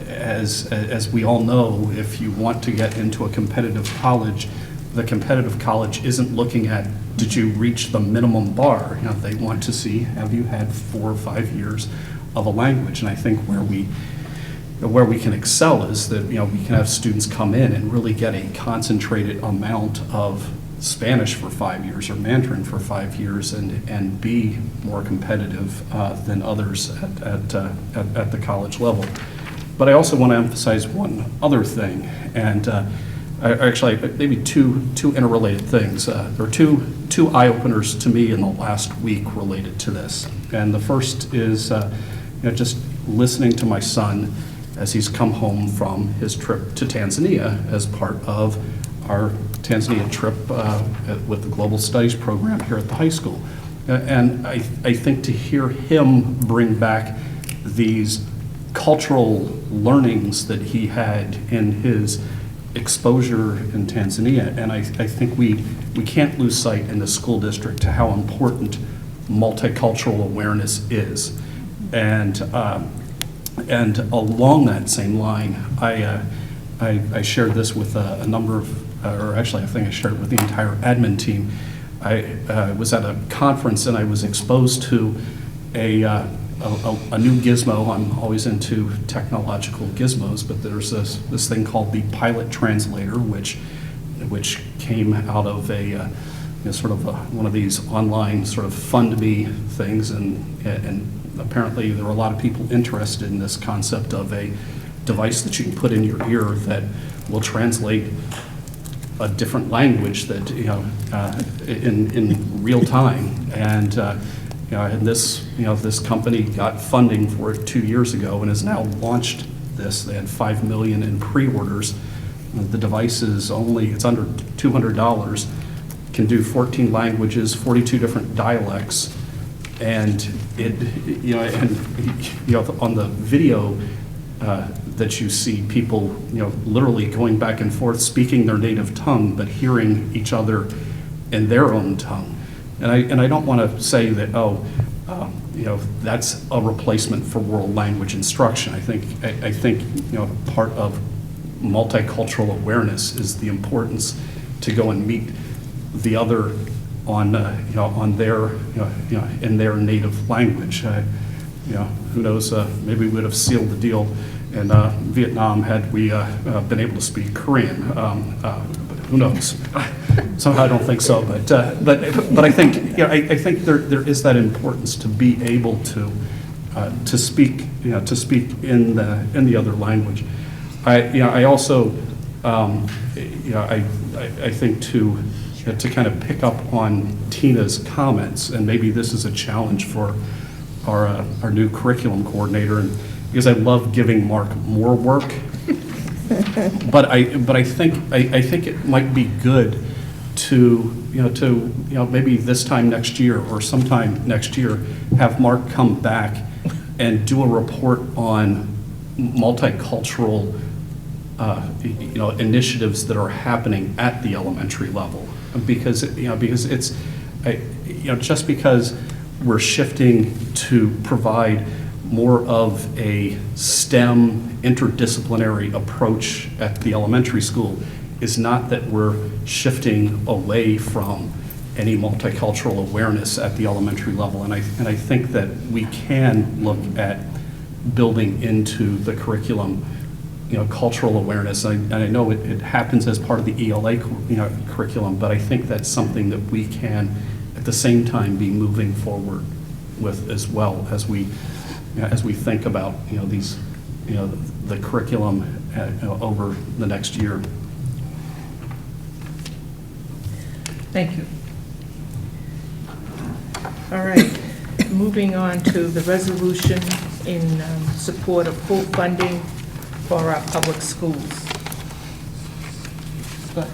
as we all know, if you want to get into a competitive college, the competitive college isn't looking at, did you reach the minimum bar? They want to see, have you had 4 or 5 years of a language? And I think where we can excel is that we can have students come in and really get a concentrated amount of Spanish for 5 years or Mandarin for 5 years and be more competitive than others at the college level. But I also want to emphasize one other thing, and actually maybe two interrelated things. There are two eye-openers to me in the last week related to this. And the first is just listening to my son as he's come home from his trip to Tanzania as part of our Tanzania trip with the Global Studies program here at the high school. And I think to hear him bring back these cultural learnings that he had in his exposure in Tanzania, and I think we can't lose sight in the school district to how important multicultural awareness is. And along that same line, I shared this with a number of, or actually I think I shared it with the entire admin team. I was at a conference and I was exposed to a new gizmo. I'm always into technological gizmos, but there's this thing called the Pilot Translator, which came out of a one of these online sort of fund-me things, and apparently there were a lot of people interested in this concept of a device that you can put in your ear that will translate a different language that in real time. And and this company got funding for it 2 years ago and has now launched this. They had 5 million in pre-orders. The device is it's under $200, can do 14 languages, 42 different dialects, and on the video that you see people, literally going back and forth, speaking their native tongue, but hearing each other in their own tongue. And I don't want to say that, that's a replacement for world language instruction. I think part of multicultural awareness is the importance to go and meet the other on their in their native language. Who knows? Maybe we would have sealed the deal in Vietnam had we been able to speak Korean. But who knows? Somehow I don't think so. But I think I think there is that importance to be able to speak in the other language. I also I think to kind of pick up on Tina's comments, and maybe this is a challenge for our new curriculum coordinator, and because I love giving Mark more work, but I think it might be good to maybe this time next year or sometime next year have Mark come back and do a report on multicultural initiatives that are happening at the elementary level, because it's just because we're shifting to provide more of a STEM interdisciplinary approach at the elementary school is not that we're shifting away from any multicultural awareness at the elementary level. And I think that we can look at building into the curriculum cultural awareness. And I know it happens as part of the ELA curriculum, but I think that's something that we can at the same time be moving forward with as well as we think about the curriculum over the next year. Thank you. All right, moving on to the resolution in support of full funding for our public schools. But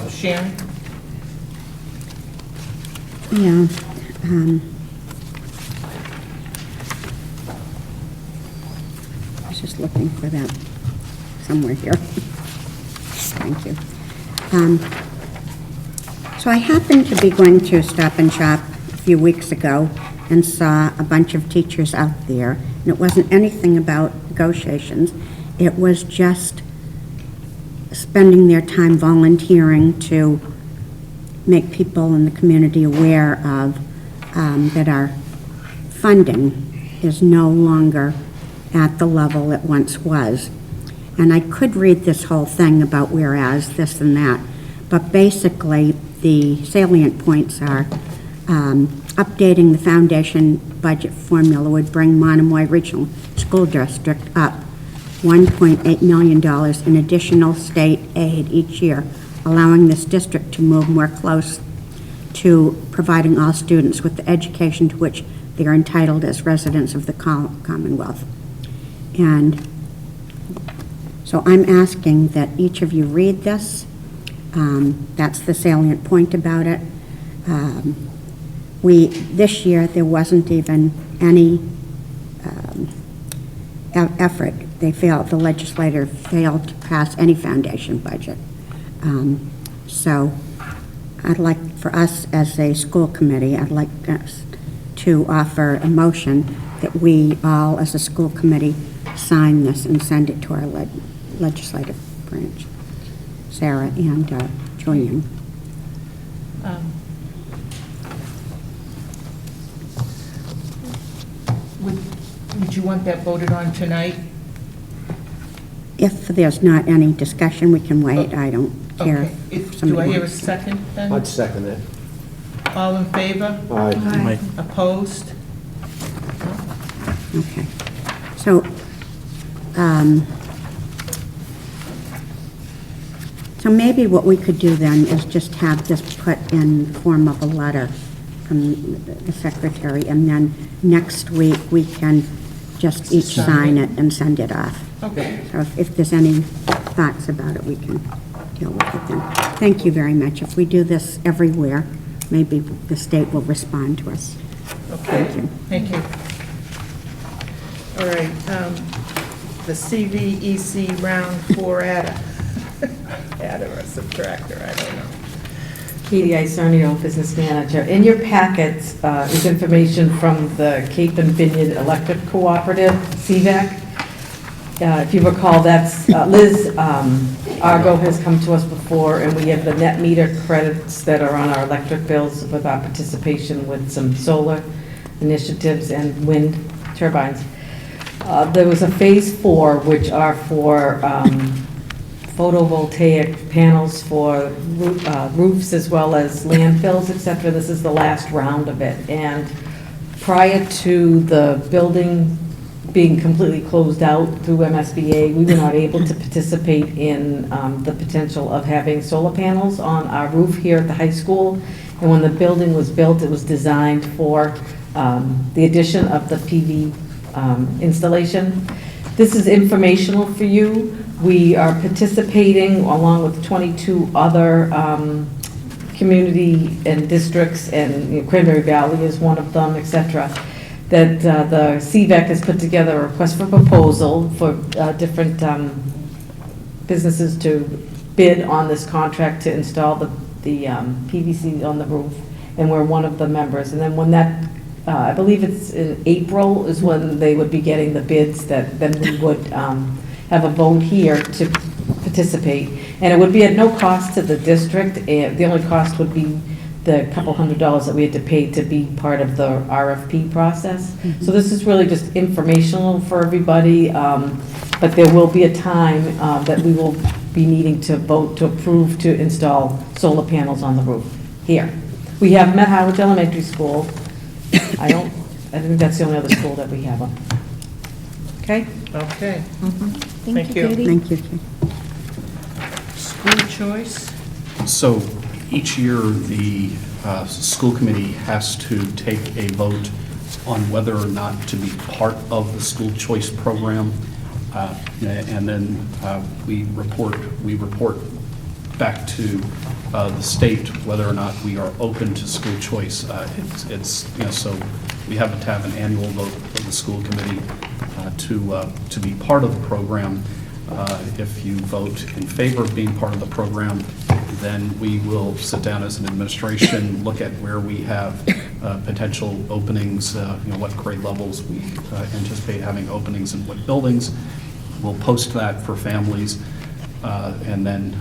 Sharon? Yeah. I was just looking for that somewhere here. Thank you. So I happened to be going to Stop and Shop a few weeks ago and saw a bunch of teachers out there, and it wasn't anything about negotiations. It was just spending their time volunteering to make people in the community aware of that our funding is no longer at the level it once was. And I could read this whole thing about whereas, this and that, but basically the salient points are updating the foundation budget formula would bring Monomoy Regional School District up $1.8 million in additional state aid each year, allowing this district to move more close to providing all students with the education to which they are entitled as residents of the Commonwealth. And so I'm asking that each of you read this. That's the salient point about it. This year, there wasn't even any effort. The legislature failed to pass any foundation budget. So I'd like for us as a school committee, I'd like us to offer a motion that we all as a school committee sign this and send it to our legislative branch. Sarah and Julian. Would you want that voted on tonight? If there's not any discussion, we can wait. I don't care. Okay. if Do somebody I hear a wants. second then? I'd second it. All in favor? Aye. Opposed? Okay. So, so maybe what we could do then is just have this put in form of a letter from the secretary, and then next week we can just each sign it and send it off. Okay. So if there's any thoughts about it, we can deal with it then. Thank you very much. If we do this everywhere, maybe the state will respond to us. Okay. Thank you. Thank you. All right, the CVEC round 4 adder. Adder or subtractor, I don't know. Katie Isernio, Business Manager. In your packets is information from the Cape and Vineyard Electric Cooperative, CVAC. If you recall, that's Liz Argo has come to us before, and we have the net meter credits that are on our electric bills with our participation with some solar initiatives and wind turbines. There was a phase 4, which are for photovoltaic panels for roofs as well as landfills, et cetera. This is the last round of it. And prior to the building being completely closed out through MSBA, we were not able to participate in the potential of having solar panels on our roof here at the high school. And when the building was built, it was designed for the addition of the PV installation. This is informational for you. We are participating along with 22 other community and districts, and Cranberry Valley is one of them, et cetera, that the CVAC has put together a request for proposal for different businesses to bid on this contract to install the PVC on the roof, and we're one of the members. And then when that, I believe it's in April, is when they would be getting the bids, that then we would have a vote here to participate. And it would be at no cost to the district. The only cost would be the couple $100s that we had to pay to be part of the RFP process. So this is really just informational for everybody, but there will be a time that we will be needing to vote to approve to install solar panels on the roof here. We have Met Howard Elementary School. I think that's the only other school that we have on. Okay? Okay. Thank you, Katie. Thank you. School choice? So each year, the school committee has to take a vote on whether or not to be part of the school choice program. And then we report back to the state whether or not we are open to school choice. So we have to have an annual vote of the school committee to be part of the program. If you vote in favor of being part of the program, then we will sit down as an administration, look at where we have potential openings, what grade levels we anticipate having openings in what buildings. We'll post that for families, and then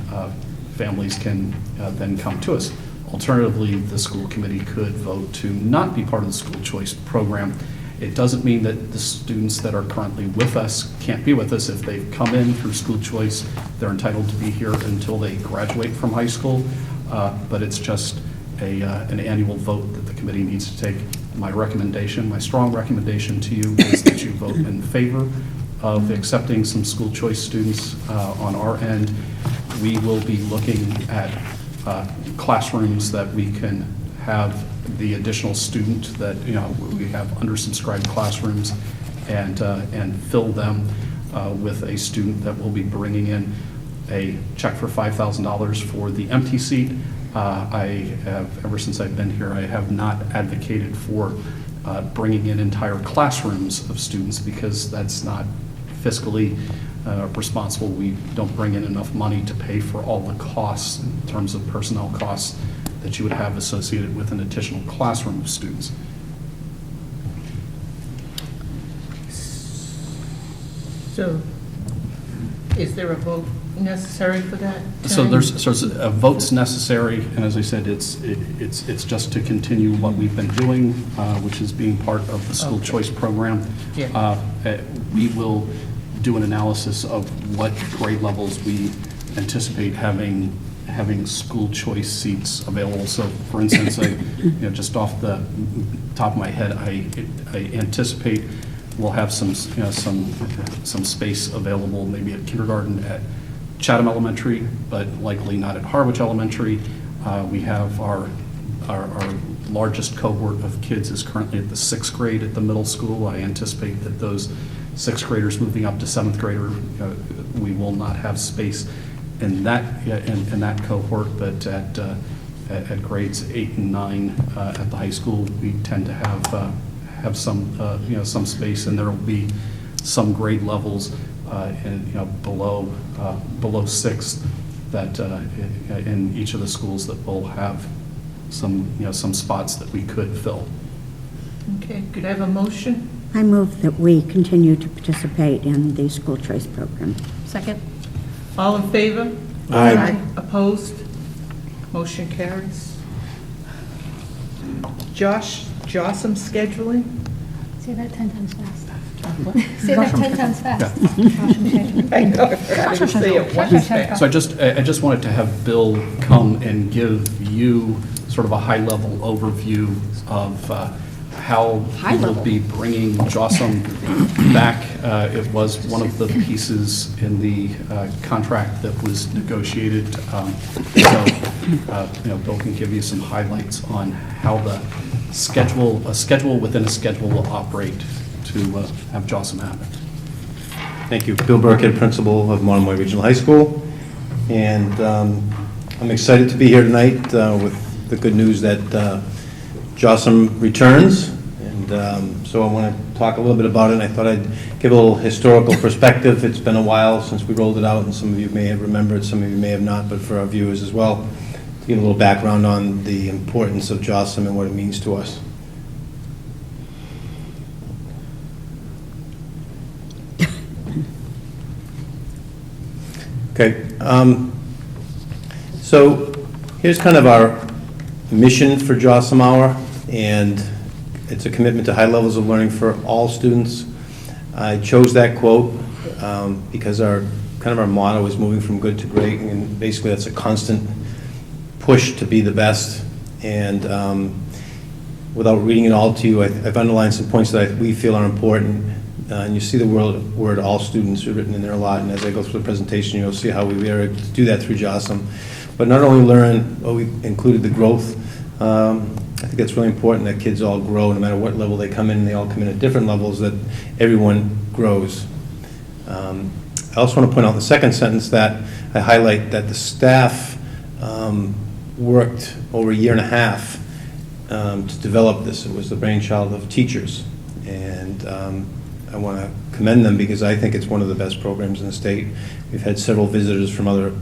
families can then come to us. Alternatively, the school committee could vote to not be part of the school choice program. It doesn't mean that the students that are currently with us can't be with us. If they've come in through school choice, they're entitled to be here until they graduate from high school, but it's just an annual vote that the committee needs to take. My strong recommendation to you is that you vote in favor of accepting some school choice students on our end. We will be looking at classrooms that we can have the additional student that, we have undersubscribed classrooms, and fill them with a student that will be bringing in a check for $5,000 for the empty seat. Ever since I've been here, I have not advocated for bringing in entire classrooms of students, because that's not fiscally responsible. We don't bring in enough money to pay for all the costs in terms of personnel costs that you would have associated with an additional classroom of students. So is there a vote necessary for that? So there's a vote's necessary, and as I said, it's just to continue what we've been doing, which is being part of the school choice program. Yeah. We will do an analysis of what grade levels we anticipate having school choice seats available. So, for instance, just off the top of my head, I anticipate we'll have some space available, maybe at kindergarten at Chatham Elementary, but likely not at Harwich Elementary. We have our largest cohort of kids is currently at the 6th grade at the middle school. I anticipate that those 6th graders moving up to 7th grader, we will not have space in that cohort, but at grades 8 and 9 at the high school, we tend to have some space, and there will be some grade levels below 6th that in each of the schools that will have some spots that we could fill. Okay, could I have a motion? I move that we continue to participate in the school choice program. Second? All in favor? Aye. Opposed? Motion carries. Jossum scheduling? Say that 10 times fast. Say that 10 times fast. I know, I forgot to say it once fast. So I just wanted to have Bill come and give you sort of a high-level overview of how we will be bringing Jossum back. It was one of the pieces in the contract that was negotiated. Bill can give you some highlights on how a schedule within a schedule will operate to have Jossum happen. Thank you. Bill Burkhead, principal of Monomoy Regional High School. And I'm excited to be here tonight with the good news that Jossum returns. And so I want to talk a little bit about it. And I thought I'd give a little historical perspective. It's been a while since we rolled it out, and some of you may have remembered, some of you may have not, but for our viewers as well, to give a little background on the importance of Jossum and what it means to us. Okay, so here's kind of our mission for Jossum Hour, and it's a commitment to high levels of learning for all students. I chose that quote because our motto is moving from good to great, and basically that's a constant push to be the best. And without reading it all to you, I've underlined some points that we feel are important. And you see the word all students written in there a lot, and as I go through the presentation, you'll see how we were able to do that through Jossum. But not only learn, but we included the growth. I think that's really important, that kids all grow, no matter what level they come in, and they all come in at different levels, that everyone grows. I also want to point out in the second sentence that I highlight that the staff worked over a year and a half to develop this. It was the brainchild of teachers, and I want to commend them because I think it's one of the best programs in the state. We've had several visitors from other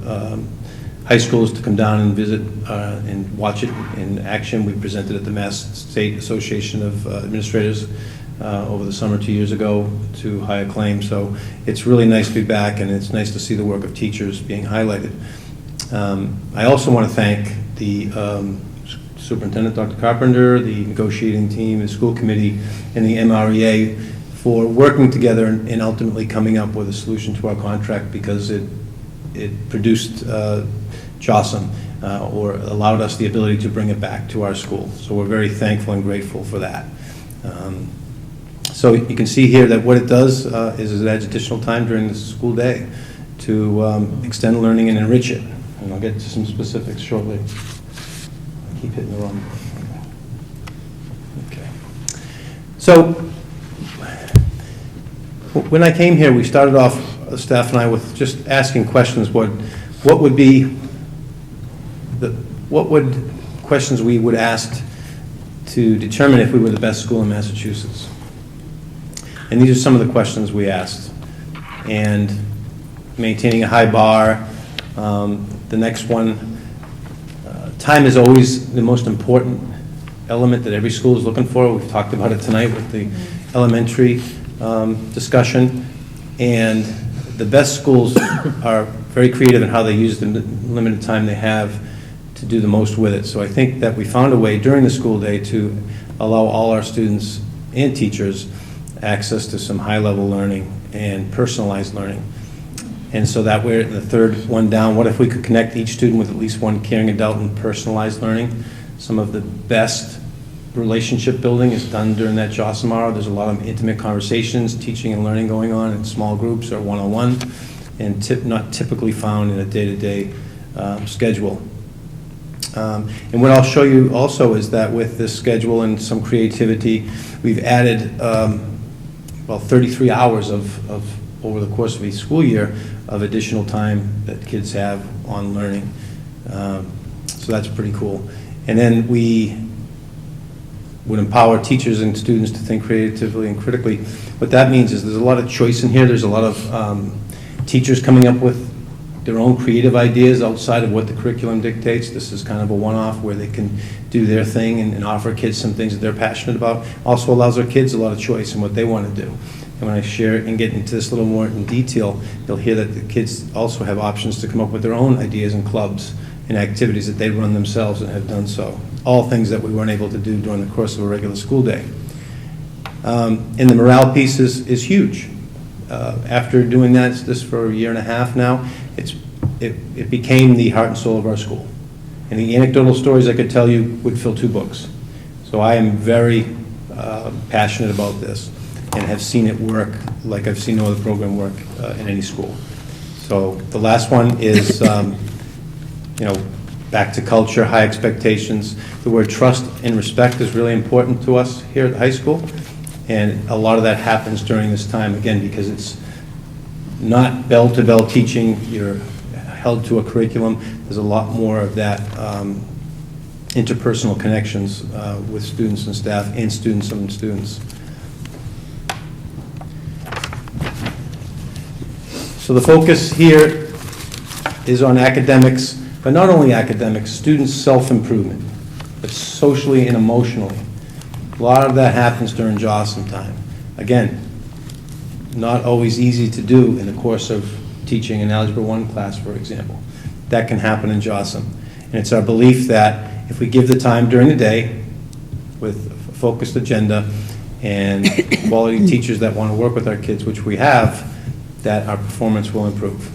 high schools to come down and visit and watch it in action. We presented at the Mass State Association of Administrators over the summer 2 years ago to high acclaim. So it's really nice to be back, and it's nice to see the work of teachers being highlighted. I also want to thank the Superintendent, Dr. Carpenter, the negotiating team, the school committee, and the MREA for working together and ultimately coming up with a solution to our contract, because it produced Jossum, or allowed us the ability to bring it back to our school. So we're very thankful and grateful for that. So you can see here that what it does is it adds additional time during the school day to extend learning and enrich it. And I'll get to some specifics shortly. I keep hitting the wrong. Okay. So when I came here, we started off, staff and I, with just asking questions. What would questions we would ask to determine if we were the best school in Massachusetts? And these are some of the questions we asked. And maintaining a high bar. The next one, time is always the most important element that every school is looking for. We've talked about it tonight with the elementary discussion. And the best schools are very creative in how they use the limited time they have to do the most with it. So I think that we found a way during the school day to allow all our students and teachers access to some high-level learning and personalized learning. And so that we're the third one down. What if we could connect each student with at least one caring adult in personalized learning? Some of the best relationship building is done during that Jossum hour. There's a lot of intimate conversations, teaching and learning going on in small groups or one-on-one, and not typically found in a day-to-day schedule. And what I'll show you also is that with this schedule and some creativity, we've added, 33 hours of over the course of each school year of additional time that kids have on learning. So that's pretty cool. And then we would empower teachers and students to think creatively and critically. What that means is there's a lot of choice in here. There's a lot of teachers coming up with their own creative ideas outside of what the curriculum dictates. This is kind of a one-off where they can do their thing and offer kids some things that they're passionate about. Also allows our kids a lot of choice in what they want to do. And when I share and get into this a little more in detail, you'll hear that the kids also have options to come up with their own ideas and clubs and activities that they run themselves and have done so. All things that we weren't able to do during the course of a regular school day. And the morale piece is huge. After doing this for a year and a half now, it became the heart and soul of our school. And the anecdotal stories I could tell you would fill 2 books. So I am very passionate about this and have seen it work like I've seen no other program work in any school. So the last one is, back to culture, high expectations. The word trust and respect is really important to us here at the high school. And a lot of that happens during this time, again, because it's not bell-to-bell teaching. You're held to a curriculum. There's a lot more of that interpersonal connections with students and staff and students and students. So the focus here is on academics, but not only academics, students' self-improvement, but socially and emotionally. A lot of that happens during JOSM time. Again, not always easy to do in the course of teaching an Algebra 1 class, for example. That can happen in JOSM. And it's our belief that if we give the time during the day with a focused agenda and quality teachers that want to work with our kids, which we have, that our performance will improve.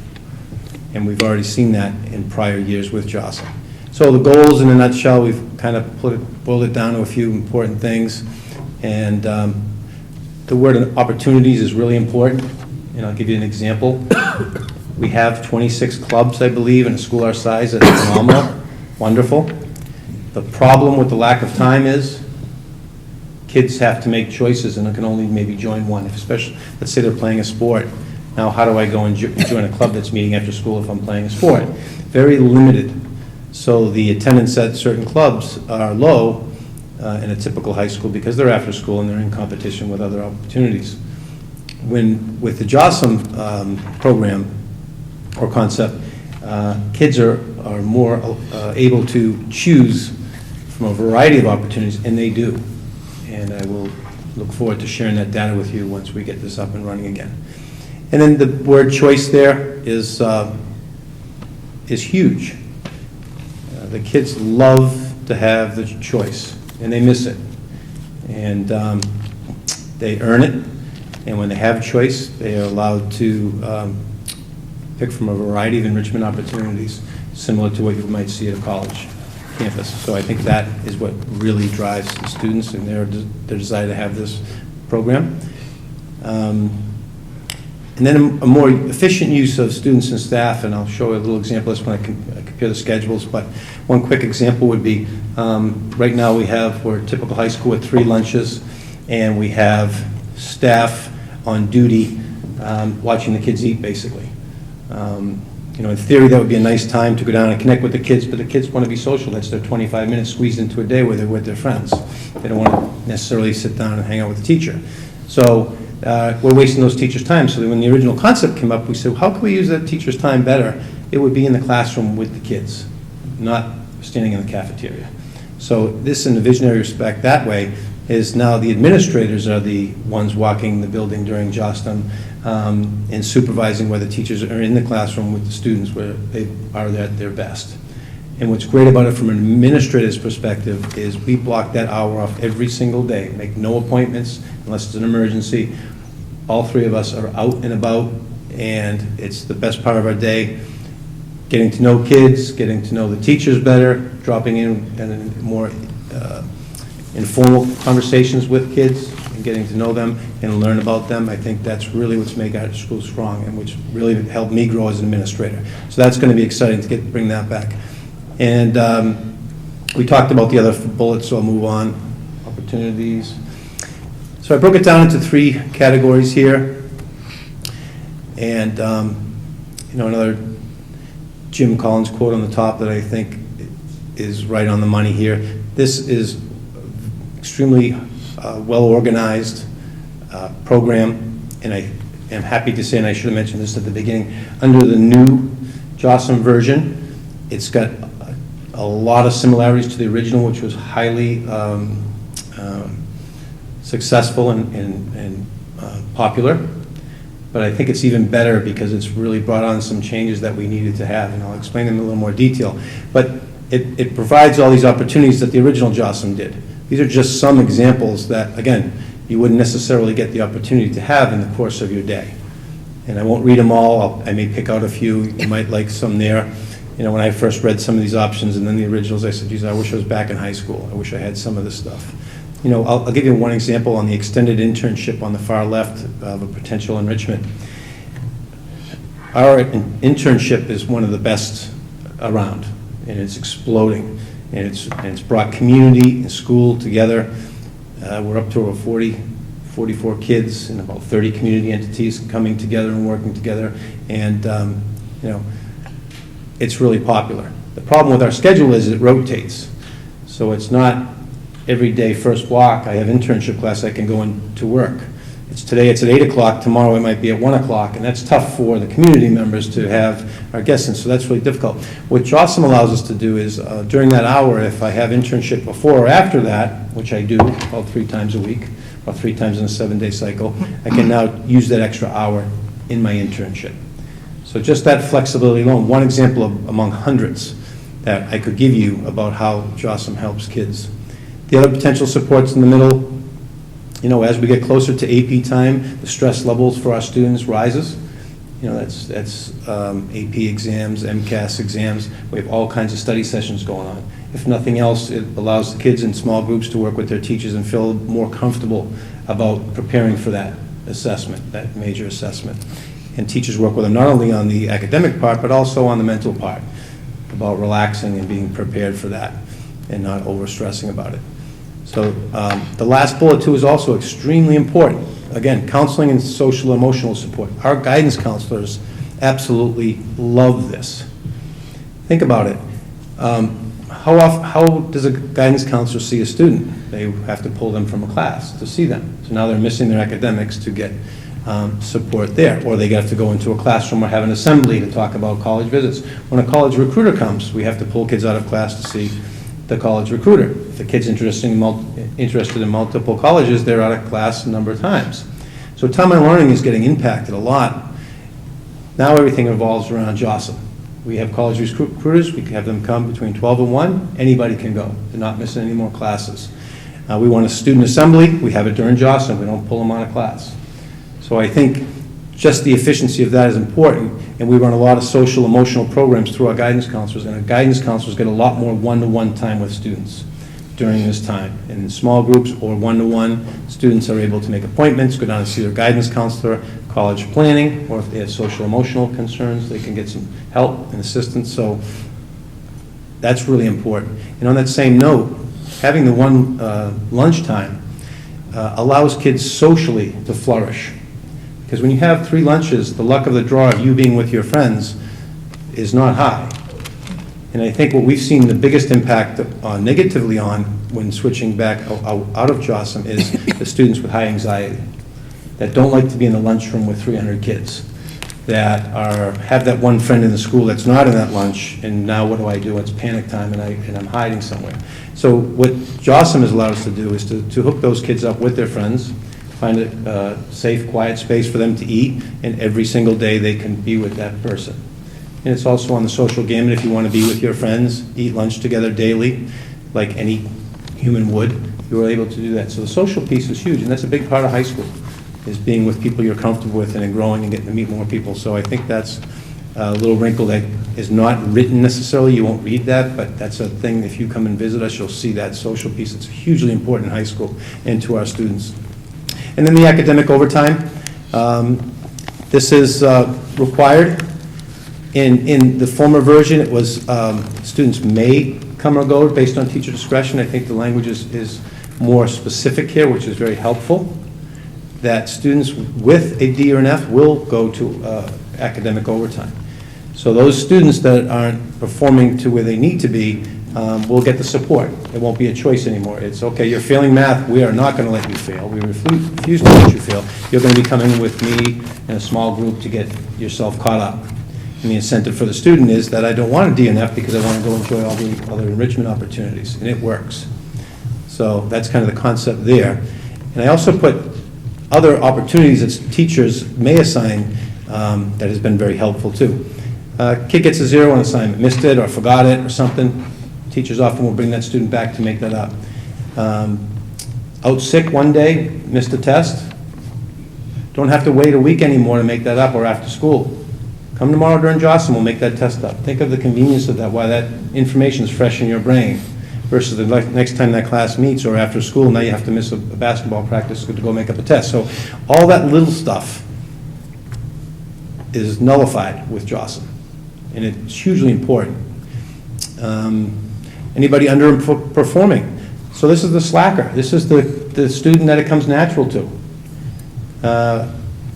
And we've already seen that in prior years with JOSM. So the goals in a nutshell, we've kind of boiled it down to a few important things. And the word opportunities is really important. And I'll give you an example. We have 26 clubs, I believe, in a school our size. That's phenomenal. Wonderful. The problem with the lack of time is kids have to make choices and can only maybe join one. Especially, let's say they're playing a sport. Now, how do I go and join a club that's meeting after school if I'm playing a sport? Very limited. So the attendance at certain clubs are low in a typical high school because they're after school and they're in competition with other opportunities. With the JOSM program or concept, kids are more able to choose from a variety of opportunities, and they do. And I will look forward to sharing that data with you once we get this up and running again. And then the word choice there is huge. The kids love to have the choice, and they miss it. And they earn it, and when they have a choice, they are allowed to pick from a variety of enrichment opportunities, similar to what you might see at a college campus. So I think that is what really drives the students and their desire to have this program. And then a more efficient use of students and staff, and I'll show you a little example of this when I compare the schedules, but one quick example would be, right now we're a typical high school with 3 lunches, and we have staff on duty watching the kids eat, basically. In theory, that would be a nice time to go down and connect with the kids, but the kids want to be social. That's their 25 minutes squeezed into a day where they're with their friends. They don't want to necessarily sit down and hang out with the teacher. So we're wasting those teachers' time. So when the original concept came up, we said, how can we use that teacher's time better? It would be in the classroom with the kids, not standing in the cafeteria. So this, in the visionary respect, that way, is now the administrators are the ones walking the building during JOSM and supervising whether teachers are in the classroom with the students where they are at their best. And what's great about it from an administrator's perspective is we block that hour off every single day, make no appointments unless it's an emergency. All 3 of us are out and about, and it's the best part of our day, getting to know kids, getting to know the teachers better, dropping in more informal conversations with kids and getting to know them and learn about them. I think that's really what's made our school strong and which really helped me grow as an administrator. So that's going to be exciting to bring that back. And We talked about the other bullets, so I'll move on. Opportunities. So I broke it down into 3 categories here. And, another Jim Collins quote on the top that I think is right on the money here. This is extremely well-organized program, and I am happy to say, and I should have mentioned this at the beginning, under the new JOSM version, it's got a lot of similarities to the original, which was highly successful and popular. But I think it's even better because it's really brought on some changes that we needed to have, and I'll explain them in a little more detail. But it provides all these opportunities that the original JOSM did. These are just some examples that, again, you wouldn't necessarily get the opportunity to have in the course of your day. And I won't read them all. I may pick out a few. You might like some there. When I first read some of these options and then the originals, I said, geez, I wish I was back in high school. I wish I had some of this stuff. I'll give you one example on the extended internship on the far left of a potential enrichment. Our internship is one of the best around, and it's exploding. And it's brought community and school together. We're up to over 44 kids and about 30 community entities coming together and working together. And, it's really popular. The problem with our schedule is it rotates. So it's not every day first block, I have internship class, I can go into work. Today it's at 8 o'clock, tomorrow it might be at 1 o'clock, and that's tough for the community members to have our guests in, so that's really difficult. What JOSM allows us to do is, during that hour, if I have internship before or after that, which I do about 3 times a week, or 3 times in a 7-day cycle, I can now use that extra hour in my internship. So just that flexibility alone, one example among hundreds that I could give you about how JOSM helps kids. The other potential supports in the middle, as we get closer to AP time, the stress levels for our students rises. That's AP exams, MCAS exams. We have all kinds of study sessions going on. If nothing else, it allows the kids in small groups to work with their teachers and feel more comfortable about preparing for that assessment, that major assessment. And teachers work with them not only on the academic part, but also on the mental part, about relaxing and being prepared for that and not over-stressing about it. So the last bullet, too, is also extremely important. Again, counseling and social emotional support. Our guidance counselors absolutely love this. Think about it. How does a guidance counselor see a student? They have to pull them from a class to see them. So now they're missing their academics to get support there. Or they have to go into a classroom or have an assembly to talk about college visits. When a college recruiter comes, we have to pull kids out of class to see the college recruiter. If the kid's interested in multiple colleges, they're out of class a number of times. So time and learning is getting impacted a lot. Now everything revolves around JOSM. We have college recruiters. We can have them come between 12 and 1. Anybody can go. They're not missing any more classes. We want a student assembly. We have it during JOSM. We don't pull them out of class. So I think just the efficiency of that is important, and we run a lot of social emotional programs through our guidance counselors, and our guidance counselors get a lot more one-to-one time with students during this time. And in small groups or one-to-one, students are able to make appointments, go down and see their guidance counselor, college planning, or if they have social emotional concerns, they can get some help and assistance. So that's really important. And on that same note, having the one lunchtime allows kids socially to flourish. Because when you have 3 lunches, the luck of the draw of you being with your friends is not high. And I think what we've seen the biggest impact negatively on when switching back out of JOSM is the students with high anxiety that don't like to be in the lunchroom with 300 kids, that have that one friend in the school that's not in that lunch, and now what do? It's panic time, and I'm hiding somewhere. So what JOSM has allowed us to do is to hook those kids up with their friends, find a safe, quiet space for them to eat, and every single day they can be with that person. And it's also on the social gamut. If you want to be with your friends, eat lunch together daily, like any human would, you are able to do that. So the social piece is huge, and that's a big part of high school, is being with people you're comfortable with and then growing and getting to meet more people. So I think that's a little wrinkle that is not written necessarily. You won't read that, but that's a thing. If you come and visit us, you'll see that social piece. It's hugely important in high school and to our students. And then the academic overtime. This is required. In the former version, it was students may come or go based on teacher discretion. I think the language is more specific here, which is very helpful, that students with a D or an F will go to academic overtime. So those students that aren't performing to where they need to be will get the support. It won't be a choice anymore. It's, okay, you're failing math, we are not going to let you fail. We refuse to let you fail. You're going to be coming with me in a small group to get yourself caught up. And the incentive for the student is that I don't want a D and F because I want to go enjoy all the other enrichment opportunities, and it works. So that's kind of the concept there. And I also put other opportunities that teachers may assign that has been very helpful too. Kid gets a 0 on assignment, missed it or forgot it or something. Teachers often will bring that student back to make that up. Out sick one day, missed a test. Don't have to wait a week anymore to make that up, or after school. Come tomorrow during JOSM, we'll make that test up. Think of the convenience of that, why that information is fresh in your brain, versus the next time that class meets or after school, now you have to miss a basketball practice to go make up a test. So all that little stuff is nullified with JOSM, and it's hugely important. Anybody underperforming? So this is the slacker. This is the student that it comes natural to.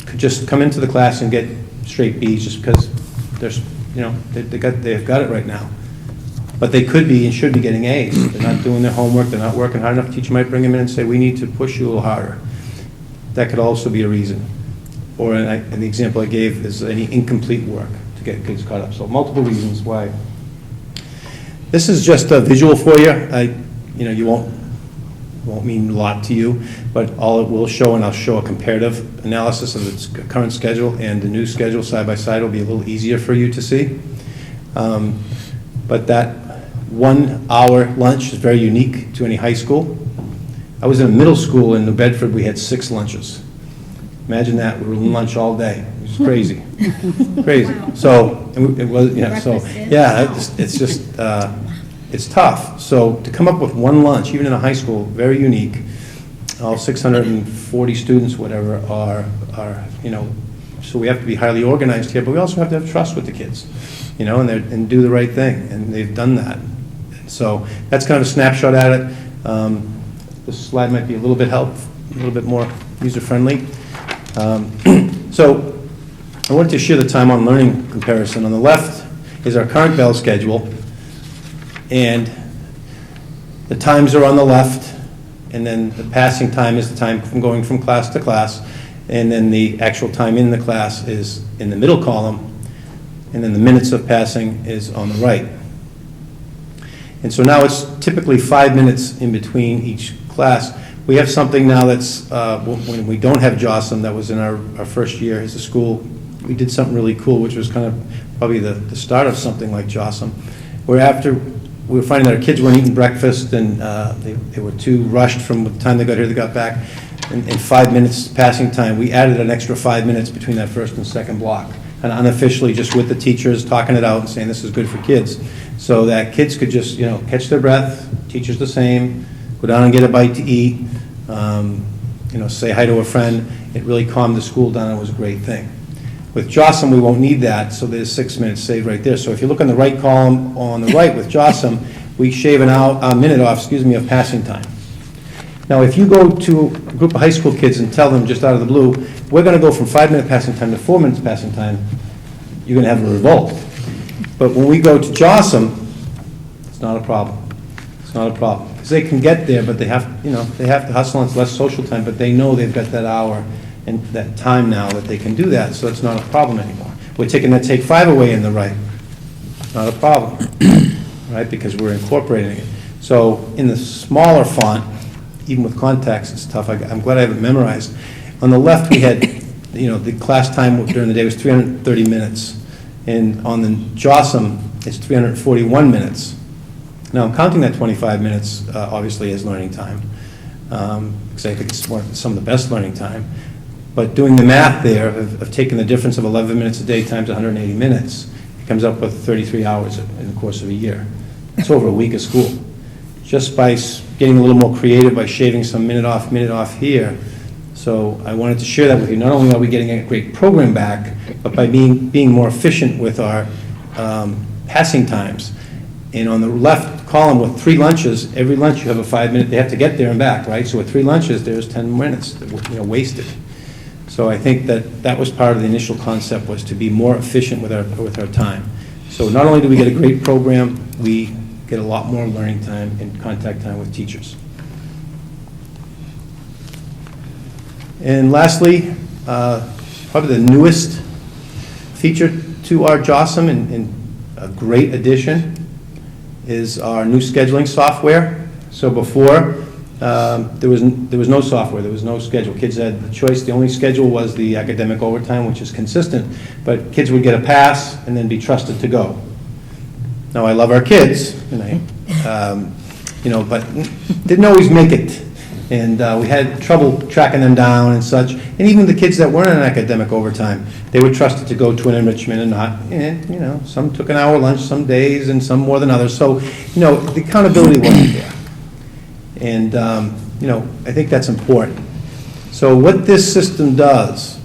Could just come into the class and get straight B's just because there's, they've got it right now. But they could be and should be getting A's. They're not doing their homework. They're not working hard enough. Teacher might bring them in and say, we need to push you a little harder. That could also be a reason. Or the example I gave is any incomplete work to get kids caught up. So multiple reasons why. This is just a visual for you. You won't mean a lot to you, but all it will show, and I'll show a comparative analysis of its current schedule and the new schedule side by side will be a little easier for you to see. But that 1 hour lunch is very unique to any high school. I was in a middle school in New Bedford, we had 6 lunches. Imagine that, we were in lunch all day. It was crazy, crazy. So, it was, it's just, it's tough. So to come up with one lunch, even in a high school, very unique. All 640 students, whatever, are so we have to be highly organized here, but we also have to have trust with the kids, and do the right thing, and they've done that. So that's kind of a snapshot at it. This slide might be a little bit more user-friendly. So I wanted to share the time on learning comparison. On the left is our current bell schedule, and the times are on the left, and then the passing time is the time from going from class to class, and then the actual time in the class is in the middle column, and then the minutes of passing is on the right. And so now it's typically 5 minutes in between each class. We have something now that's, when we don't have JOSM, that was in our first year as a school, we did something really cool, which was kind of probably the start of something like JOSM, where after we were finding that our kids weren't eating breakfast and they were too rushed from the time they got here, they got back. In 5 minutes passing time, we added an extra 5 minutes between that first and second block, kind of unofficially, just with the teachers, talking it out and saying this is good for kids, so that kids could just, catch their breath, teachers the same, go down and get a bite to eat, say hi to a friend. It really calmed the school down, and it was a great thing. With JOSM, we won't need that, so there's 6 minutes saved right there. So if you look on the right column on the right with JOSM, we shave a minute off, of passing time. Now, if you go to a group of high school kids and tell them just out of the blue, we're going to go from 5 minute passing time to 4 minutes passing time, you're going to have a revolt. But when we go to JOSM, it's not a problem. It's not a problem. Because they can get there, but they have to hustle, and it's less social time, but they know they've got that hour and that time now that they can do that, so it's not a problem anymore. We're taking that take 5 away in the right. Not a problem, right, because we're incorporating it. So in the smaller font, even with context, it's tough. I'm glad I have it memorized. On the left, we had, the class time during the day was 330 minutes. And on the JOSM, it's 341 minutes. Now, I'm counting that 25 minutes, obviously, as learning time, because I think it's some of the best learning time. But doing the math there of taking the difference of 11 minutes a day times 180 minutes, it comes up with 33 hours in the course of a year. It's over a week of school. Just by getting a little more creative, by shaving some minute off here. So I wanted to share that with you. Not only are we getting a great program back, but by being more efficient with our passing times. And on the left column with 3 lunches, every lunch you have a 5-minute, they have to get there and back, right? So with 3 lunches, there's 10 minutes, wasted. So I think that was part of the initial concept, was to be more efficient with our time. So not only do we get a great program, we get a lot more learning time and contact time with teachers. And lastly, probably the newest feature to our JOSM and a great addition is our new scheduling software. So before, there was no software, there was no schedule. Kids had the choice. The only schedule was the academic overtime, which is consistent, but kids would get a pass and then be trusted to go. Now, I love our kids, but didn't always make it. And we had trouble tracking them down and such. And even the kids that weren't in academic overtime, they were trusted to go to an enrichment and not. And, some took an hour lunch some days and some more than others. So, the accountability wasn't there. And, I think that's important. So what this system does,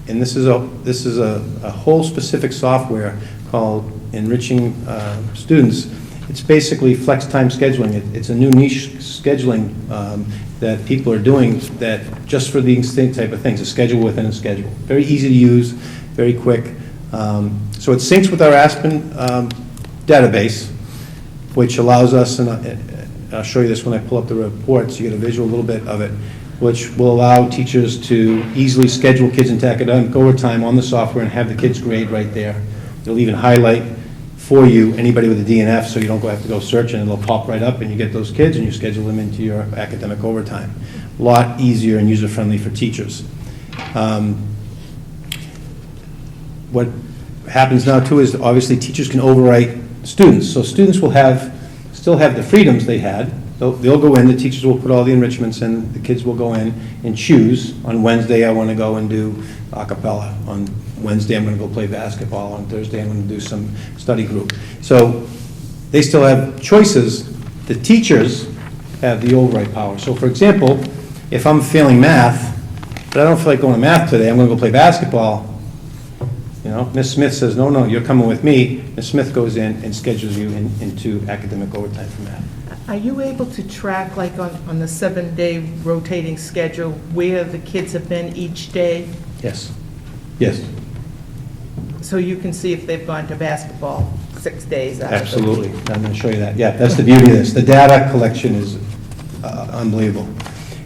and this is a whole specific software called Enriching Students. It's basically flex time scheduling. It's a new niche scheduling that people are doing that just for these type of things, a schedule within a schedule. Very easy to use, very quick. So it syncs with our Aspen database, which allows us, and I'll show you this when I pull up the report so you get a visual a little bit of it, which will allow teachers to easily schedule kids into academic overtime on the software and have the kids' grade right there. It'll even highlight for you anybody with a DNF, so you don't have to go search, and it'll pop right up and you get those kids and you schedule them into your academic overtime. A lot easier and user-friendly for teachers. What happens now too is obviously teachers can overwrite students. So students will still have the freedoms they had. They'll go in, the teachers will put all the enrichments in, the kids will go in and choose. On Wednesday, I want to go and do a cappella. On Wednesday, I'm going to go play basketball. On Thursday, I'm going to do some study group. So they still have choices. The teachers have the override power. So for example, if I'm failing math, but I don't feel like going to math today, I'm going to go play basketball. Miss Smith says, no, you're coming with me. Miss Smith goes in and schedules you into academic overtime for math. Are you able to track, like on the 7-day rotating schedule, where the kids have been each day? Yes. So you can see if they've gone to basketball 6 days out of the week? Absolutely. I'm going to show you that. Yeah, that's the beauty of this. The data collection is unbelievable.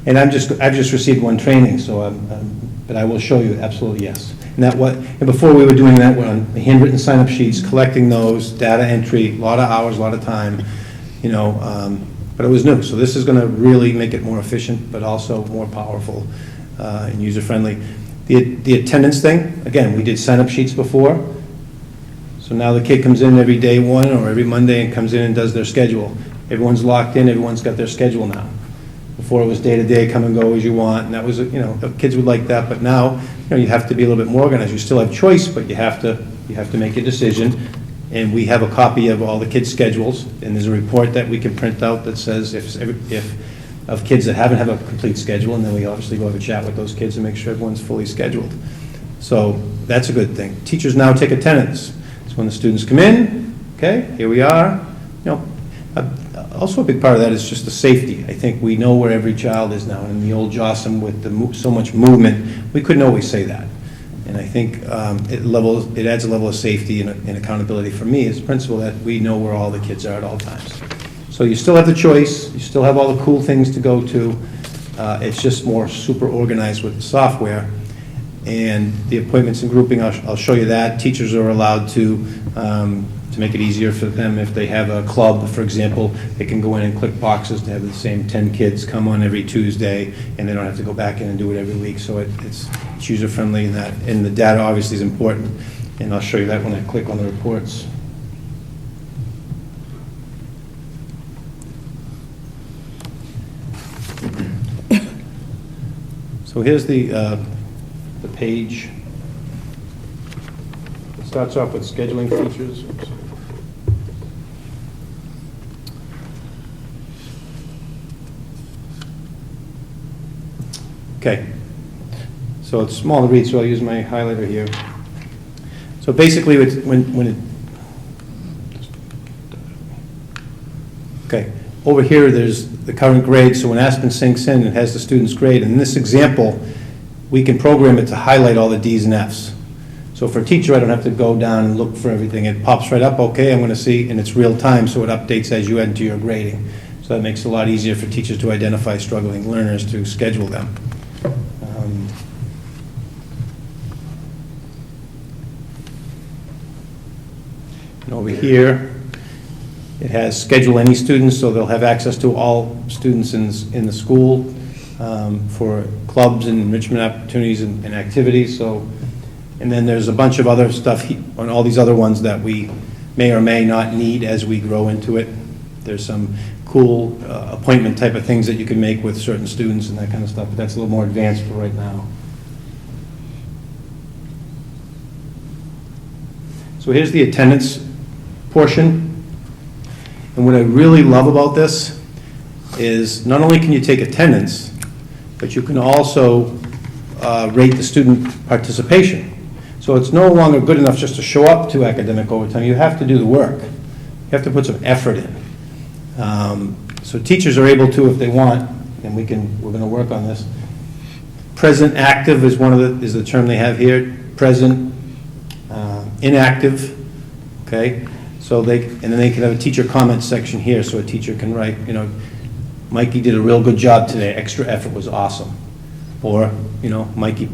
And I've just received one training, so but I will show you absolutely yes. And before we were doing that, we're on handwritten sign-up sheets, collecting those, data entry, a lot of hours, a lot of time, but it was new. So this is going to really make it more efficient, but also more powerful and user-friendly. The attendance thing, again, we did sign-up sheets before. So now the kid comes in every day one or every Monday and comes in and does their schedule. Everyone's locked in, everyone's got their schedule now. Before it was day-to-day, come and go as you want, and that was, kids would like that, but now, you have to be a little bit more organized. You still have choice, but you have to make a decision, and we have a copy of all the kids' schedules, and there's a report that we can print out that says if of kids that haven't have a complete schedule, and then we obviously go have a chat with those kids and make sure everyone's fully scheduled. So that's a good thing. Teachers now take attendance. So when the students come in, okay, here we are, also a big part of that is just the safety. I think we know where every child is now. In the old JOSM with so much movement, we couldn't always say that. And I think it adds a level of safety and accountability for me as principal that we know where all the kids are at all times. So you still have the choice. You still have all the cool things to go to. It's just more super organized with the software. And the appointments and grouping, I'll show you that. Teachers are allowed to make it easier for them. If they have a club, for example, they can go in and click boxes to have the same 10 kids come on every Tuesday, and they don't have to go back in and do it every week. So it's user-friendly, and the data obviously is important. And I'll show you that when I click on the reports. So here's the page. It starts off with scheduling features. Oops. Okay, so it's small to read, so I'll use my highlighter here. So basically, when it Okay, over here, there's the current grade, so when Aspen sinks in, it has the student's grade. And in this example, we can program it to highlight all the Ds and Fs. So for a teacher, I don't have to go down and look for everything. It pops right up, okay, I'm gonna see, and it's real time, so it updates as you enter your grading. So that makes it a lot easier for teachers to identify struggling learners to schedule them. And over here, it has schedule any students, so they'll have access to all students in the school for clubs and enrichment opportunities and activities. So, and then there's a bunch of other stuff on all these other ones that we may or may not need as we grow into it. There's some cool appointment type of things that you can make with certain students and that kind of stuff, but that's a little more advanced for right now. So here's the attendance portion. And what I really love about this is not only can you take attendance, but you can also rate the student participation. So it's no longer good enough just to show up to academic overtime. You have to do the work. You have to put some effort in. So teachers are able to, if they want, and we're going to work on this. Present active is is the term they have here. Present inactive. Okay. So and then they can have a teacher comment section here, so a teacher can write, Mikey did a real good job today. Extra effort was awesome. Or, Mikey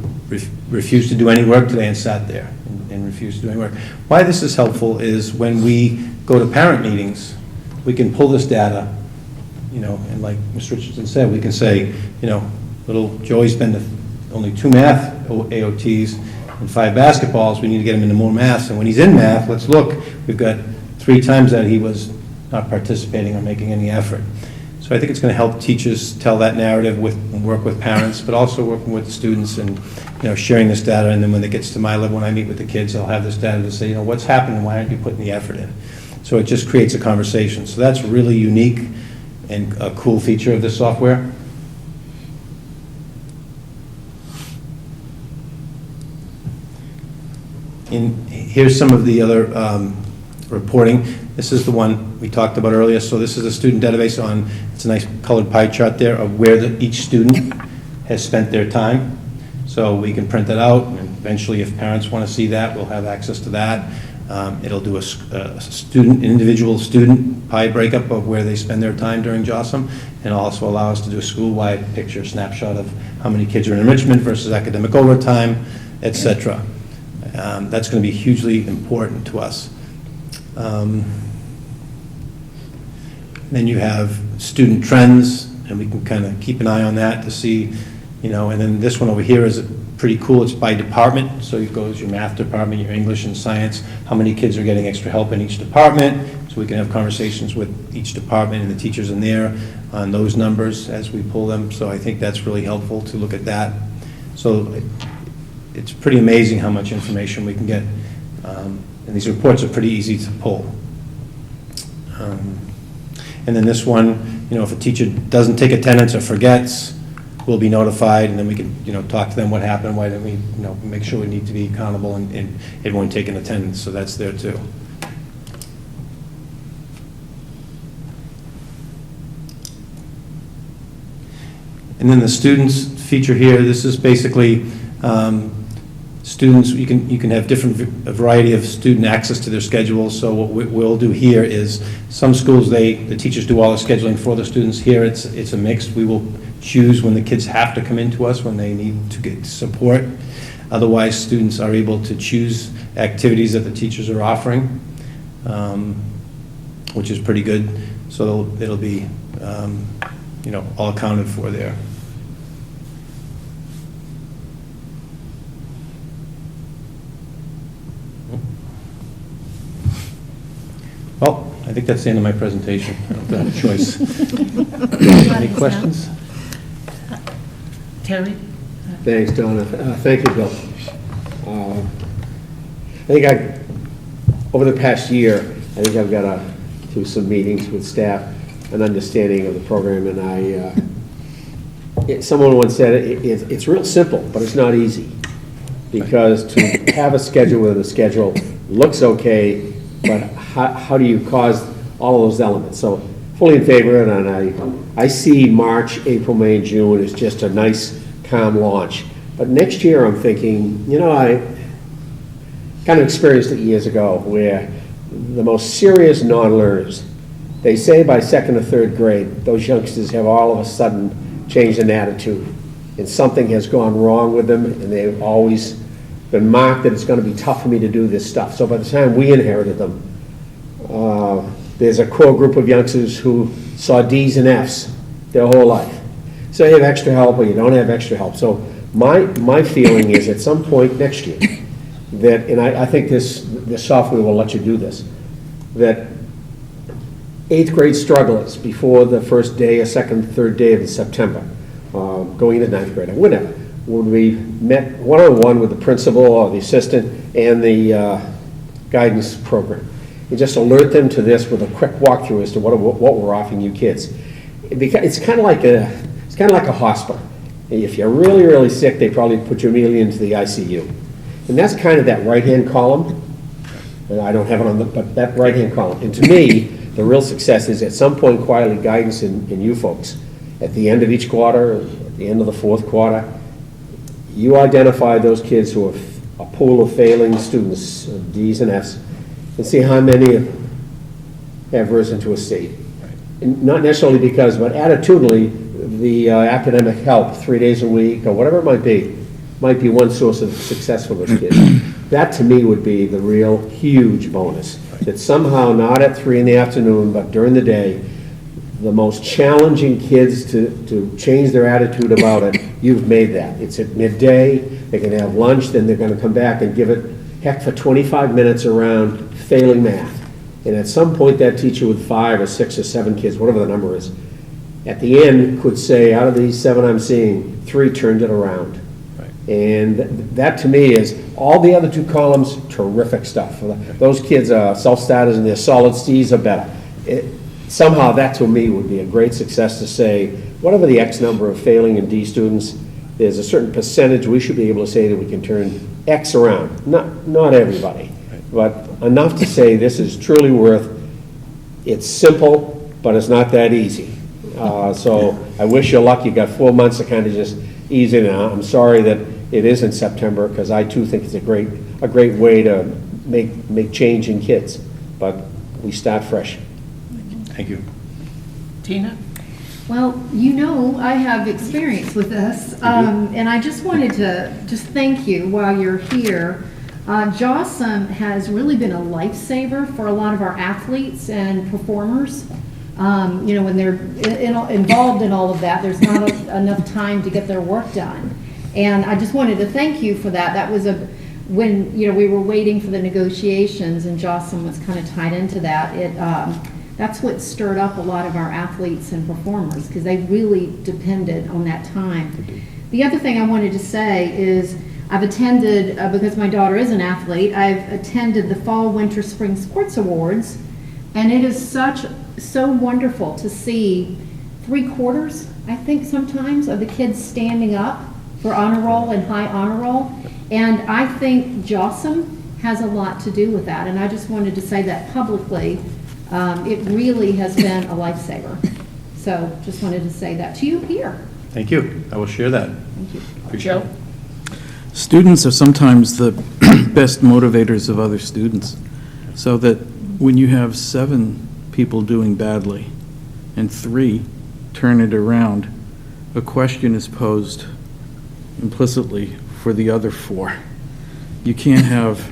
refused to do any work today and sat there and refused to do any work. Why this is helpful is when we go to parent meetings, we can pull this data, and like Ms. Richardson said, we can say, little Joey's been to only 2 math AOTs and 5 basketballs. We need to get him into more math. And when he's in math, let's look. We've got 3 times that he was not participating or making any effort. So I think it's going to help teachers tell that narrative and work with parents, but also working with the students and sharing this data. And then when it gets to my level, when I meet with the kids, I'll have this data to say, what's happening? Why aren't you putting the effort in? So it just creates a conversation. So that's really unique and a cool feature of this software. Here's some of the other reporting. This is the one we talked about earlier. So this is a student database it's a nice colored pie chart there of where each student has spent their time. So we can print that out, and eventually if parents want to see that, we'll have access to that. It'll do an individual student pie breakup of where they spend their time during JOSM, and also allow us to do a school-wide picture snapshot of how many kids are in enrichment versus academic overtime, etc. That's going to be hugely important to us. Then you have student trends, and we can kind of keep an eye on that to see, and then this one over here is pretty cool. It's by department, so it goes your math department, your English and science, how many kids are getting extra help in each department, so we can have conversations with each department and the teachers in there on those numbers as we pull them. So I think that's really helpful to look at that. So it's pretty amazing how much information we can get, and these reports are pretty easy to pull. And then this one, if a teacher doesn't take attendance or forgets, we'll be notified, and then we can, talk to them what happened, why didn't we, make sure we need to be accountable and everyone taking attendance, so that's there too. And then the students feature here, this is basically students, you can have a variety of student access to their schedules. So what we'll do here is some schools, the teachers do all the scheduling for the students. Here it's a mix. We will choose when the kids have to come into us, when they need to get support. Otherwise, students are able to choose activities that the teachers are offering, which is pretty good. So it'll be all accounted for there. Well, I think that's the end of my presentation. I don't have a choice. Any questions? Terry? Thanks, Donna. Thank you, Bill. I think over the past year, I think I've got through some meetings with staff, an understanding of the program, and someone once said it's real simple, but it's not easy, because to have a schedule within a schedule looks okay, but how do you cause all of those elements? So fully in favor of it, and I see March, April, May, and June as just a nice, calm launch. But next year, I'm thinking, I kind of experienced it years ago, where the most serious non-learners, they say by second or third grade, those youngsters have all of a sudden changed an attitude, and something has gone wrong with them, and they've always been marked that it's going to be tough for me to do this stuff. So by the time we inherited them, there's a core group of youngsters who saw D's and F's their whole life. So you have extra help or you don't have extra help. So my feeling is at some point next year, that, and I think this software will let you do this, that 8th grade strugglers before the first day or second, third day of September, going into 9th grade or whatever, when we met one-on-one with the principal or the assistant and the guidance program, and just alert them to this with a quick walkthrough as to what we're offering you kids. It's kind of like a hospital. If you're really, really sick, they probably put you immediately into the ICU. And that's kind of that right-hand column. And I don't have it on but that right-hand column. And to me, the real success is at some point quietly guidance in you folks. At the end of each quarter, at the end of the fourth quarter, you identify those kids who are a pool of failing students, D's and F's, and see how many have risen to a C. And not necessarily because, but attitudinally, the academic help 3 days a week or whatever it might be one source of success for those kids. That to me would be the real huge bonus. That somehow, not at 3 in the afternoon, but during the day, the most challenging kids to change their attitude about it, you've made that. It's at midday, they can have lunch, then they're going to come back and give it, heck, for 25 minutes around failing math. And at some point, that teacher with 5 or 6 or 7 kids, whatever the number is, at the end could say, out of these 7 I'm seeing, 3 turned it around. Right. And that to me is, all the other 2 columns, terrific stuff. Those kids are self-starters and their solid C's are better. Somehow that to me would be a great success to say, whatever the X number of failing and D students, there's a certain percentage we should be able to say that we can turn X around. Not everybody, but enough to say this is truly worth, it's simple, but it's not that easy. So I wish you luck. You got 4 months to kind of just ease in and out. I'm sorry that it is in September, because I too think it's a great way to make change in kids. But we start fresh. Thank you. Tina? Well, I have experience with this, and I just wanted to thank you while you're here. JAWSOM has really been a lifesaver for a lot of our athletes and performers. When they're involved in all of that, there's not enough time to get their work done. And I just wanted to thank you for that. That was when we were waiting for the negotiations, and JAWSOM was kind of tied into that. That's what stirred up a lot of our athletes and performers, because they really depended on that time. The other thing I wanted to say is I've attended, because my daughter is an athlete, I've attended the Fall, Winter, Spring Sports Awards, and it is so wonderful to see 3/4, I think sometimes, of the kids standing up for honor roll and high honor roll. And I think JAWSOM has a lot to do with that, and I just wanted to say that publicly. It really has been a lifesaver. So just wanted to say that to you here. Thank you. I will share that. Thank you. Appreciate it. Students are sometimes the best motivators of other students, so that when you have 7 people doing badly and 3 turn it around, a question is posed implicitly for the other 4. You can't have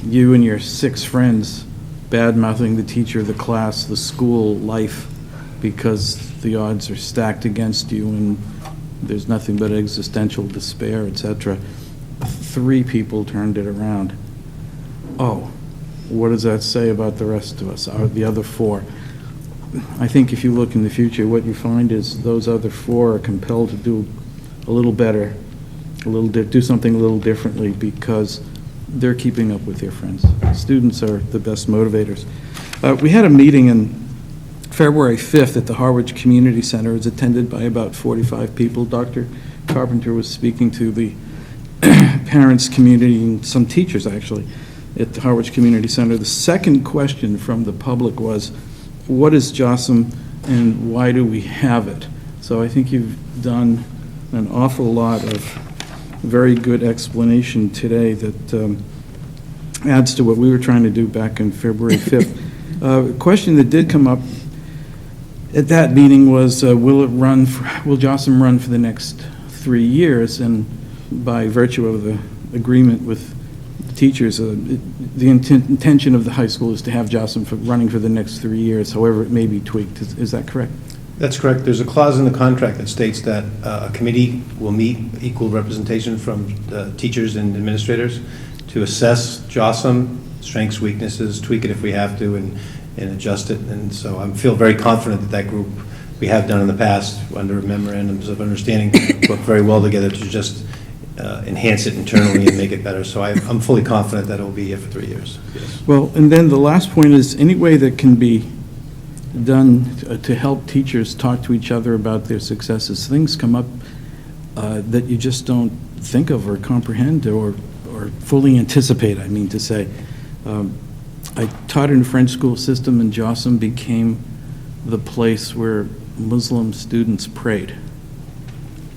you and your 6 friends bad-mouthing the teacher, the class, the school, life, because the odds are stacked against you and there's nothing but existential despair, etc. 3 people turned it around. Oh, what does that say about the rest of us, the other 4? I think if you look in the future, what you find is those other 4 are compelled to do a little better, do something a little differently, because they're keeping up with their friends. Students are the best motivators. We had a meeting on February 5th at the Harwich Community Center. It was attended by about 45 people. Dr. Carpenter was speaking to the parents community and some teachers, actually, at the Harwich Community Center. The second question from the public was, what is JOSM and why do we have it? So I think you've done an awful lot of very good explanation today that adds to what we were trying to do back on February 5th. A question that did come up at that meeting was, will JOSM run for the next 3 years? And by virtue of the agreement with the teachers, the intention of the high school is to have JOSM running for the next 3 years, however it may be tweaked. Is that correct? That's correct. There's a clause in the contract that states that a committee will meet equal representation from teachers and administrators to assess JOSM, strengths, weaknesses, tweak it if we have to, and adjust it. And so I feel very confident that that group, we have done in the past, under memorandums of understanding, work very well together to just enhance it internally and make it better. So I'm fully confident that it will be here for 3 years. Yes. Well, and then the last point is, any way that can be done to help teachers talk to each other about their successes. Things come up that you just don't think of or comprehend or fully anticipate, I mean to say. I taught in a French school system, and JOSM became the place where Muslim students prayed.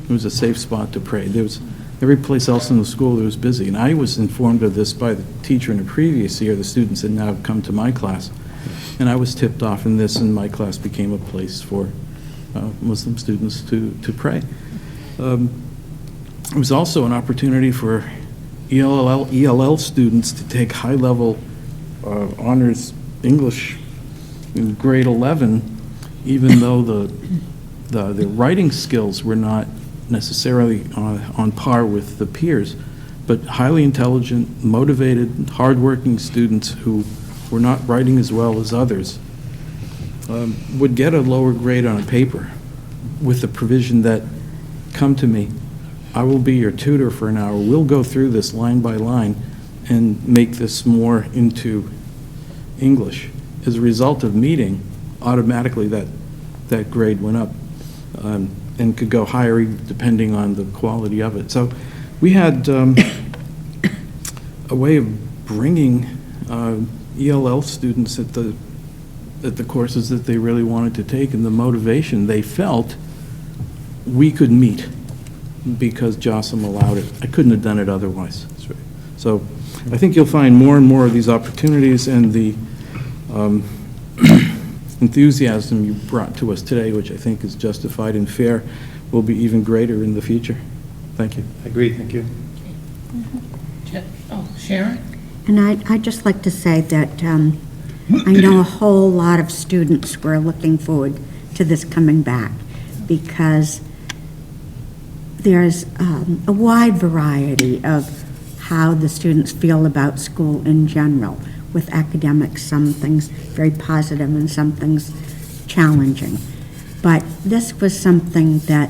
It was a safe spot to pray. There was every place else in the school that was busy, and I was informed of this by the teacher in the previous year. The students had now come to my class, and I was tipped off in this, and my class became a place for Muslim students to pray. It was also an opportunity for ELL students to take high-level honors English in grade 11, even though the writing skills were not necessarily on par with the peers, but highly intelligent, motivated, hardworking students who were not writing as well as others would get a lower grade on a paper with the provision that, come to me, I will be your tutor for an hour. We'll go through this line by line and make this more into English. As a result of meeting, automatically that grade went up and could go higher depending on the quality of it. So we had a way of bringing ELL students at the courses that they really wanted to take, and the motivation they felt we could meet because JOSM allowed it. I couldn't have done it otherwise. That's right. So I think you'll find more and more of these opportunities, and the enthusiasm you brought to us today, which I think is justified and fair, will be even greater in the future. Thank you. I agree. Thank you. Oh, Sharon? And I'd just like to say that I know a whole lot of students were looking forward to this coming back, because there's a wide variety of how the students feel about school in general. With academics, some things very positive and some things challenging. But this was something that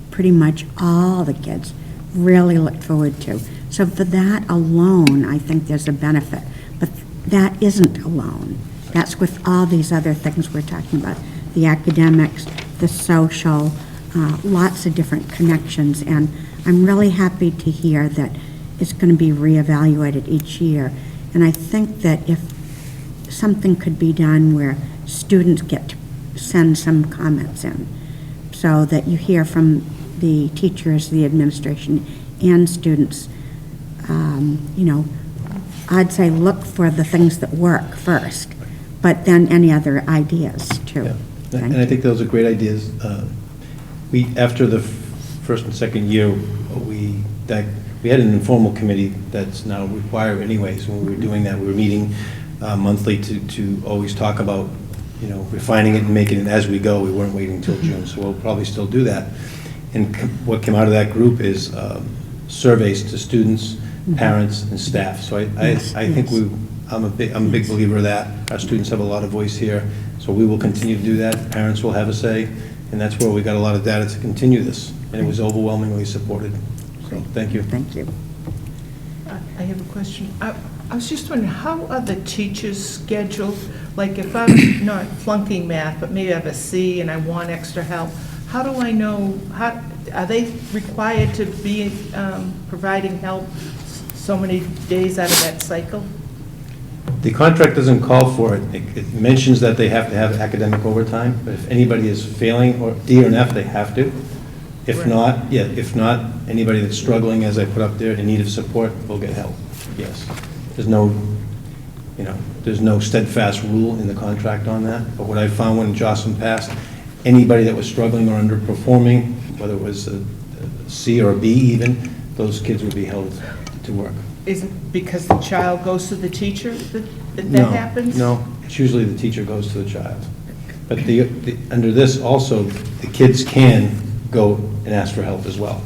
pretty much all the kids really looked forward to. So for that alone, I think there's a benefit. But that isn't alone. That's with all these other things we're talking about. The academics, the social, lots of different connections. And I'm really happy to hear that it's going to be reevaluated each year. And I think that if something could be done where students get to send some comments in, so that you hear from the teachers, the administration, and students, you know, I'd say look for the things that work first, but then any other ideas too. Yeah. And I think those are great ideas. After the first and second year, we had an informal committee that's now required anyways. When we were doing that, we were meeting monthly to always talk about, you know, refining it and making it as we go. We weren't waiting until June, so we'll probably still do that. And what came out of that group is surveys to students, parents, and staff. So I think I'm a big believer of that. Our students have a lot of voice here, so we will continue to do that. Parents will have a say, and that's where we got a lot of data to continue this. And it was overwhelmingly supported. So thank you. Thank you. I have a question. I was just wondering, how are the teachers scheduled? Like if I'm not flunking math, but maybe I have a C and I want extra help, how do I know, are they required to be providing help so many days out of that cycle? The contract doesn't call for it. It mentions that they have to have academic overtime, but if anybody is failing, or D or an F, they have to. If not, anybody that's struggling, as I put up there, in need of support, will get help, yes. There's no steadfast rule in the contract on that, but what I found when Jocelyn passed, anybody that was struggling or underperforming, whether it was a C or a B even, those kids would be held to work. Is it because the child goes to the teacher that happens? No, it's usually the teacher goes to the child. But under this also, the kids can go and ask for help as well.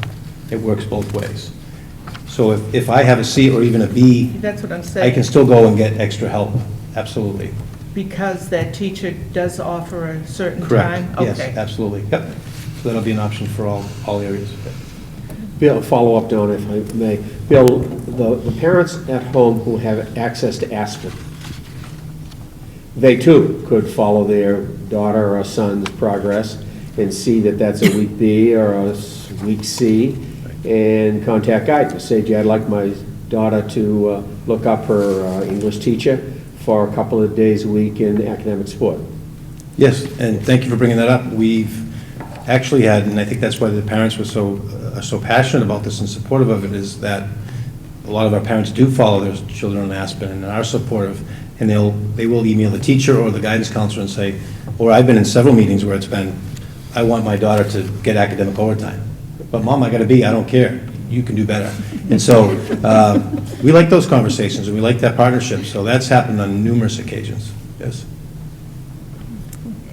It works both ways. So if I have a C or even a B, That's what I'm saying. I can still go and get extra help, absolutely. Because that teacher does offer a certain Correct, time? yes, Okay. absolutely, yep. So that'll be an option for all areas. Bill, follow up, Don, if I may. Bill, the parents at home who have access to Aspen, they too could follow their daughter or son's progress and see that that's a week B or a week C, and contact guidance. Say, gee, I'd like my daughter to look up her English teacher for a couple of days a week in academic sport. Yes, and thank you for bringing that up. We've actually had, and I think that's why the parents were so passionate about this and supportive of it, is that a lot of our parents do follow their children on Aspen and are supportive, and they will email the teacher or the guidance counselor and say, or I've been in several meetings where it's been, I want my daughter to get academic overtime. But Mom, I got a B, I don't care. You can do better. And so we like those conversations and we like that partnership. So that's happened on numerous occasions, yes.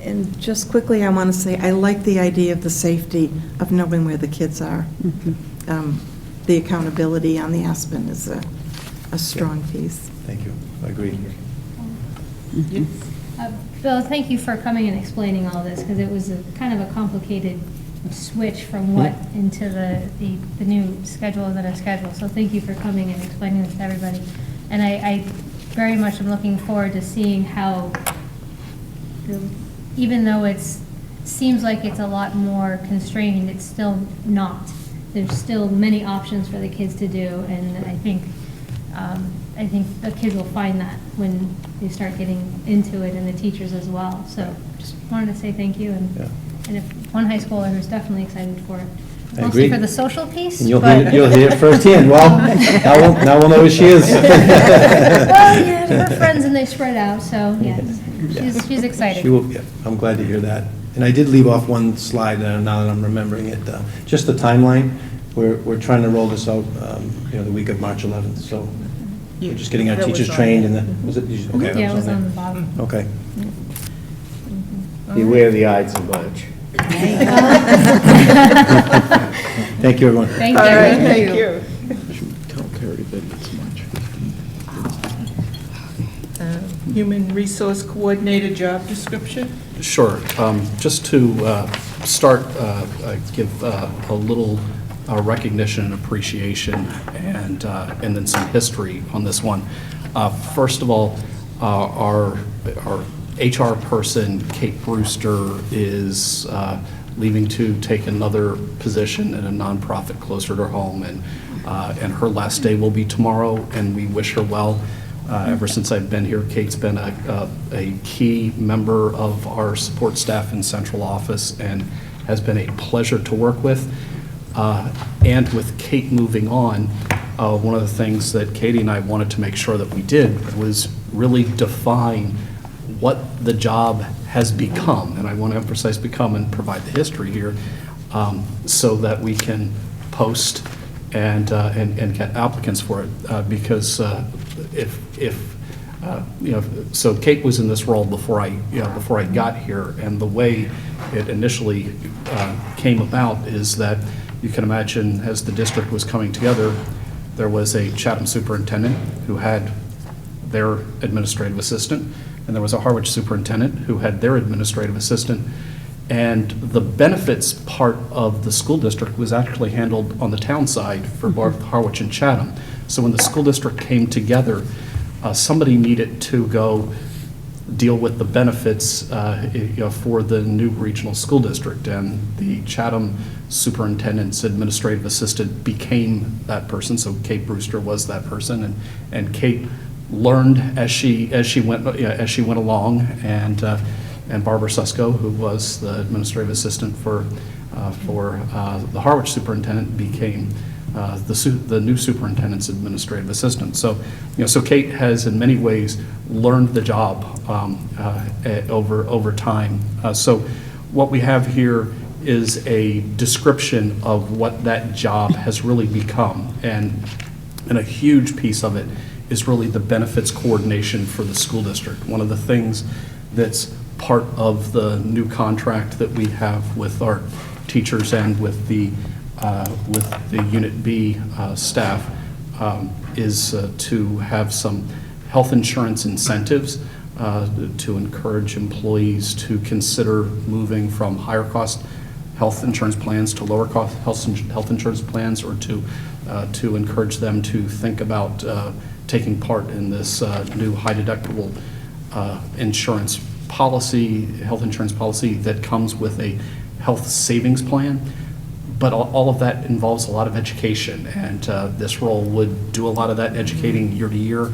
And just quickly, I want to say, I like the idea of the safety of knowing where the kids are. The accountability on the Aspen is a strong piece. Thank you, I agree. Bill, thank you for coming and explaining all this, because it was a kind of a complicated switch from what into the new schedule than a schedule. So thank you for coming and explaining this to everybody. And I very much am looking forward to seeing how, even though it seems like it's a lot more constrained, it's still not. There's still many options for the kids to do, and I think the kids will find that when they start getting into it, and the teachers as well. So just wanted to say thank you, and if one high schooler who's definitely excited for it. I Mostly agree. for the social piece. And you'll but- hear it firsthand. Well, now we'll know who she is. Well, yeah, her friends and they spread out, so yes, she's excited. She will, yeah, I'm glad to hear that. And I did leave off one slide now that I'm remembering it, just the timeline. We're trying to roll this out, the week of March 11th, so we're just getting our That was teachers on trained there. and was it, okay. Yeah, it was there. on the bottom. Okay. Beware the Ides of March. Thank you, everyone. Thank All you. right, thank you. Tell Terry that it's much. Human Resource Coordinator job description? Sure. Just to start, give a little recognition and appreciation and then some history on this one. First of all, our HR person, Kate Brewster, is leaving to take another position in a nonprofit closer to home, and her last day will be tomorrow, and we wish her well. Ever since I've been here, Kate's been a key member of our support staff in central office and has been a pleasure to work with. And with Kate moving on, one of the things that Katie and I wanted to make sure that we did was really define what the job has become, and I want to emphasize become and provide the history here, so that we can post and get applicants for it. Because so Kate was in this role before I got here, and the way it initially came about is that you can imagine, as the district was coming together, there was a Chatham superintendent who had their administrative assistant, and there was a Harwich superintendent who had their administrative assistant. And the benefits part of the school district was actually handled on the town side for both Harwich and Chatham. So when the school district came together, somebody needed to go deal with the benefits for the new regional school district, and the Chatham superintendent's administrative assistant became that person. So Kate Brewster was that person, and Kate learned as she went along, and Barbara Susko, who was the administrative assistant for the Harwich superintendent, became the new superintendent's administrative assistant. So, so Kate has in many ways learned the job over time. So what we have here is a description of what that job has really become, and a huge piece of it is really the benefits coordination for the school district. One of the things that's part of the new contract that we have with our teachers and with the Unit B staff is to have some health insurance incentives to encourage employees to consider moving from higher cost health insurance plans to lower cost health insurance plans, or to encourage them to think about taking part in this new high deductible insurance policy, health insurance policy that comes with a health savings plan. But all of that involves a lot of education, and this role would do a lot of that educating year to year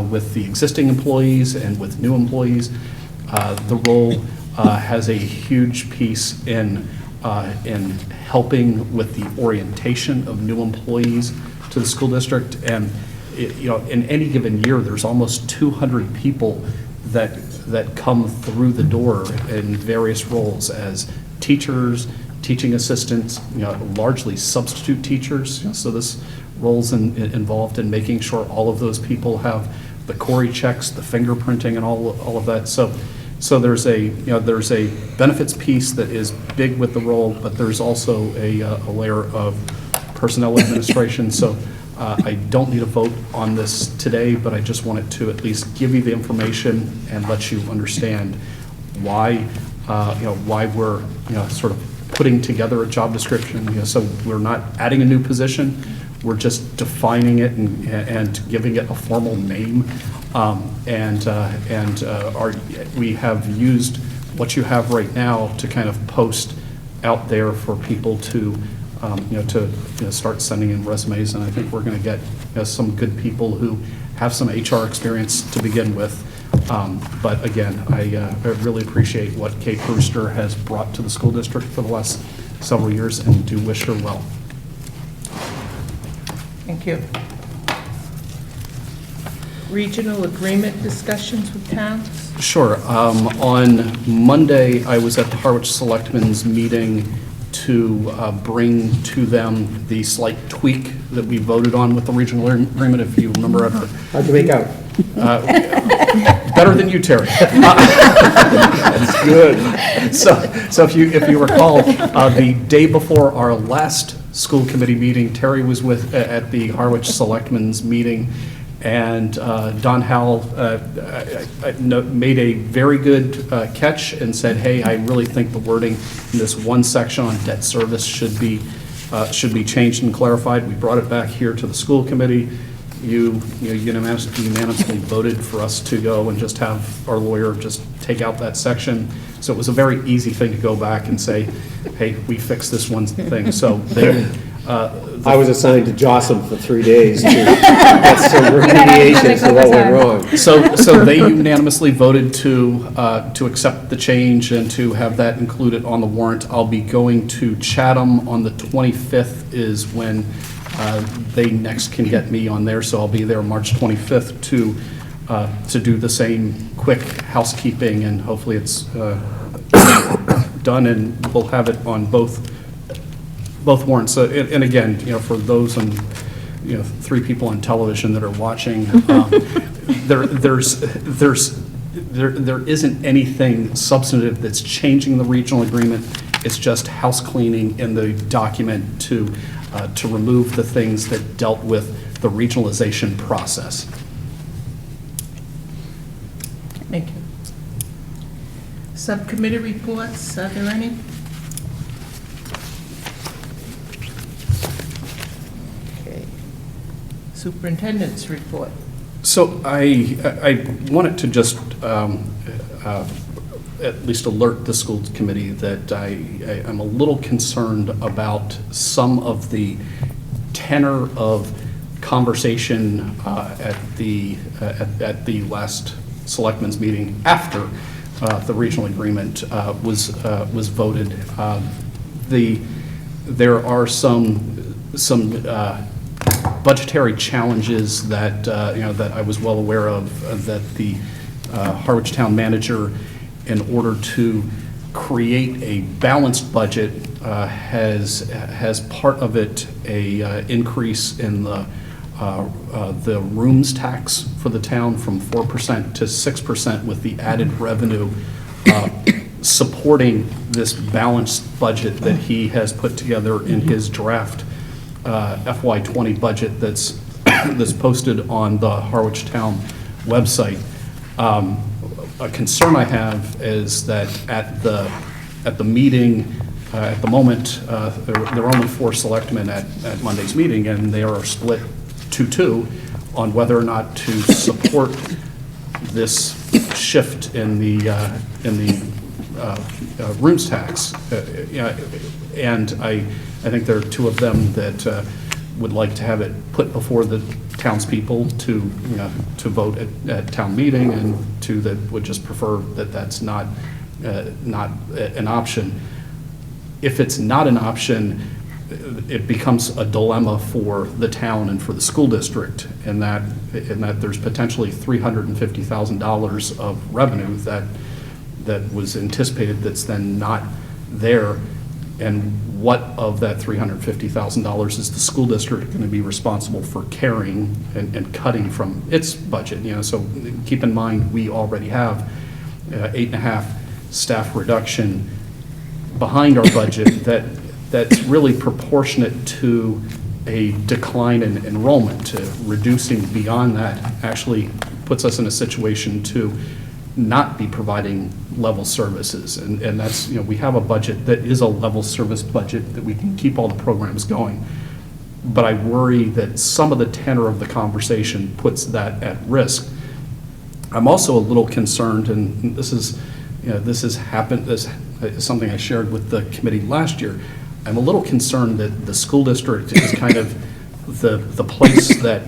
with the existing employees and with new employees. The role has a huge piece in helping with the orientation of new employees to the school district. And in any given year, there's almost 200 people that come through the door in various roles as teachers, teaching assistants, largely substitute teachers. So this role's involved in making sure all of those people have the Cori checks, the fingerprinting, and all of that. So there's a benefits piece that is big with the role, but there's also a layer of personnel administration. So I don't need a vote on this today, but I just wanted to at least give you the information and let you understand why why we're sort of putting together a job description. So we're not adding a new position, we're just defining it and giving it a formal name. We have used what you have right now to kind of post out there for people to start sending in resumes, and I think we're going to get some good people who have some HR experience to begin with. But again, I really appreciate what Kate Brewster has brought to the school district for the last several years, and do wish her well. Thank you. Regional agreement discussions with towns? Sure. On Monday, I was at the Harwich Selectmen's meeting to bring to them the slight tweak that we voted on with the regional agreement, if you remember. How'd you make out? Better than you, Terry. That's good. So if you recall, the day before our last school committee meeting, Terry was at the Harwich Selectmen's meeting, and Don Howell made a very good catch and said, hey, I really think the wording in this one section on debt service should be changed and clarified. We brought it back here to the school committee. You unanimously voted for us to go and just have our lawyer just take out that section. So it was a very easy thing to go back and say, hey, we fixed this one thing. So I was assigned to Jocelyn for 3 days to get some remediation for what went wrong. So they unanimously voted to accept the change and to have that included on the warrant. I'll be going to Chatham on the 25th is when they next can get me on there, so I'll be there March 25th to do the same quick housekeeping, and hopefully it's done, and we'll have it on both warrants. So, and again, for those on, 3 people on television that are watching, there isn't anything substantive that's changing the regional agreement. It's just house cleaning in the document to remove the things that dealt with the regionalization process. Thank you. Subcommittee reports, are there any? Okay. Superintendent's report. So I wanted to just at least alert the school committee that I am a little concerned about some of the tenor of conversation at the last selectmen's meeting after the regional agreement was voted. There are some budgetary challenges that that I was well aware of, that the Harwich Town manager, in order to create a balanced budget, has part of it a increase in the rooms tax for the town from 4% to 6%, with the added revenue supporting this balanced budget that he has put together in his draft FY20 budget that's posted on the Harwich Town website. A concern I have is that at the meeting, at the moment, there are only 4 selectmen at Monday's meeting, and they are split 2-2 on whether or not to support this shift in the rooms tax. And I think there are 2 of them that would like to have it put before the townspeople to vote at town meeting, and 2 that would just prefer that that's not an option. If it's not an option, it becomes a dilemma for the town and for the school district, in that there's potentially $350,000 of revenue that was anticipated that's then not there. And what of that $350,000 is the school district going to be responsible for carrying and cutting from its budget? So keep in mind, we already have 8.5 staff reduction behind our budget that's really proportionate to a decline in enrollment. Reducing beyond that actually puts us in a situation to not be providing level services, and that's, we have a budget that is a level service budget that we can keep all the programs going, but I worry that some of the tenor of the conversation puts that at risk. I'm also a little concerned, and this is something I shared with the committee last year. I'm a little concerned that the school district is kind of the place that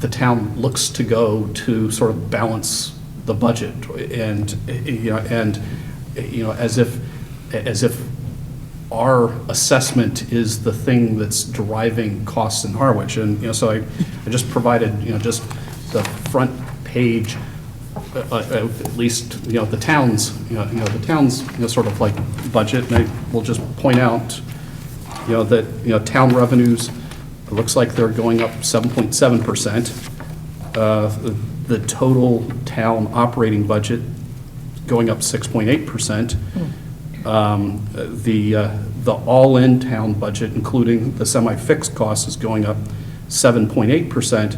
the town looks to go to sort of balance the budget, and as if our assessment is the thing that's driving costs in Harwich. And so I just provided just the front page, at least the town's sort of like budget, and I will just point out that town revenues, it looks like they're going up 7.7%. The total town operating budget going up 6.8%. The all-in town budget, including the semi-fixed costs, is going up 7.8%.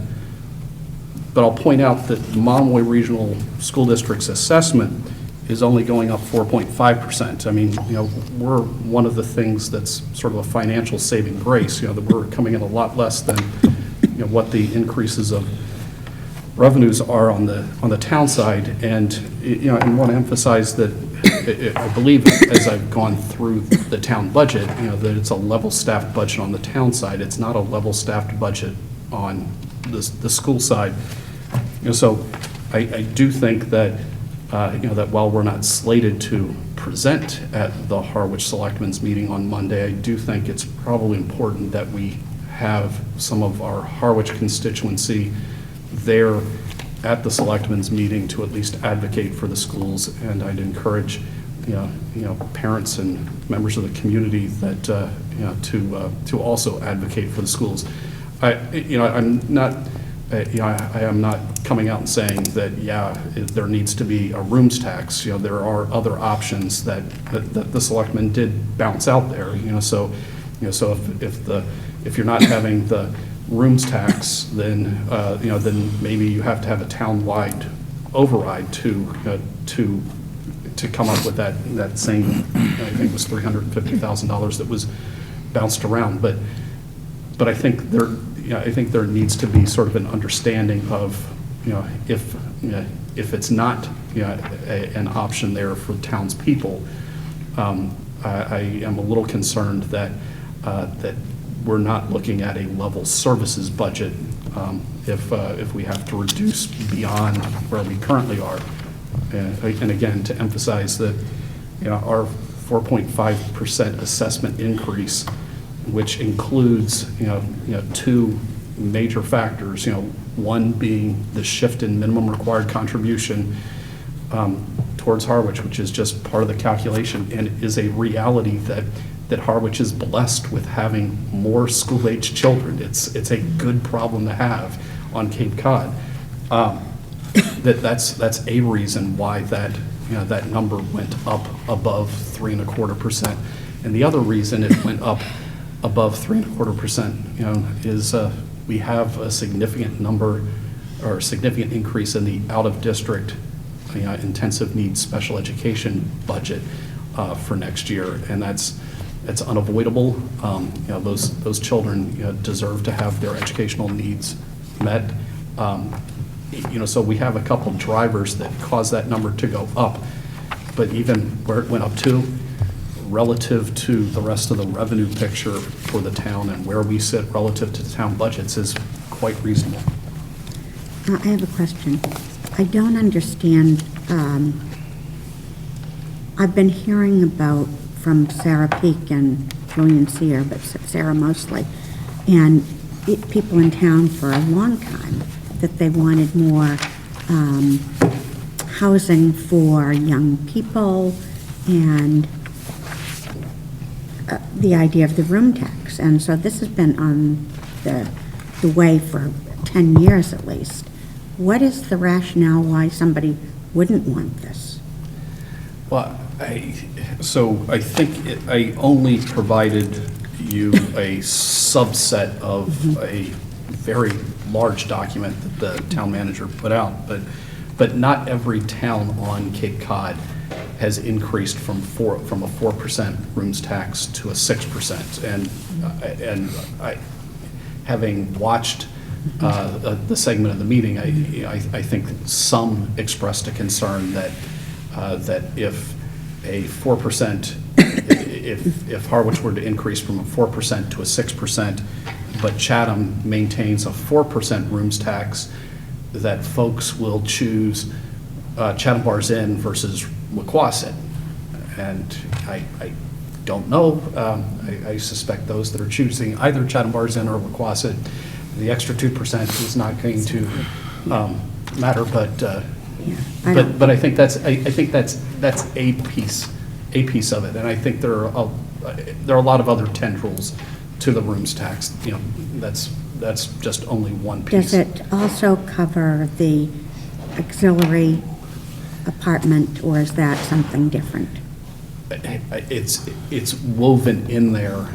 But I'll point out that the Monomoy Regional School District's assessment is only going up 4.5%. I mean, we're one of the things that's sort of a financial saving grace, that we're coming in a lot less than what the increases of revenues are on the town side. And and want to emphasize that I believe, as I've gone through the town budget, that it's a level staffed budget on the town side. It's not a level staffed budget on the school side. So I do think that that while we're not slated to present at the Harwich Selectmen's meeting on Monday, I do think it's probably important that we have some of our Harwich constituency there at the Selectmen's meeting to at least advocate for the schools. And I'd encourage parents and members of the community that to also advocate for the schools. I am not coming out and saying that there needs to be a rooms tax. There are other options that the selectmen did bounce out there. So if you're not having the rooms tax, then then maybe you have to have a town-wide override to come up with that same, I think it was $350,000 that was bounced around. But I think there needs to be sort of an understanding of if it's not an option there for townspeople. I am a little concerned that we're not looking at a level services budget if we have to reduce beyond where we currently are. And again, to emphasize that, our 4.5% assessment increase, which includes, two major factors, one being the shift in minimum required contribution towards Harwich, which is just part of the calculation and is a reality that Harwich is blessed with having more school-aged children. It's a good problem to have on Cape Cod. That's a reason why that number went up above 3.25%. And the other reason it went up above 3.25%, is we have a significant number or significant increase in the out-of-district intensive needs special education budget for next year, and that's unavoidable. Those children deserve to have their educational needs met. So we have a couple drivers that cause that number to go up, but even where it went up to, relative to the rest of the revenue picture for the town and where we sit relative to the town budgets is quite reasonable. I have a question. I don't understand. I've been hearing about from Sarah Peak and Julian Sear, but Sarah mostly, and people in town for a long time, that they wanted more housing for young people and the idea of the room tax. And so this has been on the way for 10 years at least. What is the rationale why somebody wouldn't want this? Well, I think I only provided you a subset of a very large document that the town manager put out, but not every town on Cape Cod has increased from a 4% rooms tax to a 6%. And I, having watched the segment of the meeting, I think some expressed a concern that if a 4%, if Harwich were to increase from a 4% to a 6%, but Chatham maintains a 4% rooms tax, that folks will choose Chatham Bars Inn versus Wequassett. And I don't know. I suspect those that are choosing either Chatham Bars Inn or Wequassett, the extra 2% is not going to matter. But I think that's a piece of it. And I think there are a lot of other tendrils to the rooms tax. That's just only one piece. Does it also cover the auxiliary apartment, or is that something different? It's woven in there,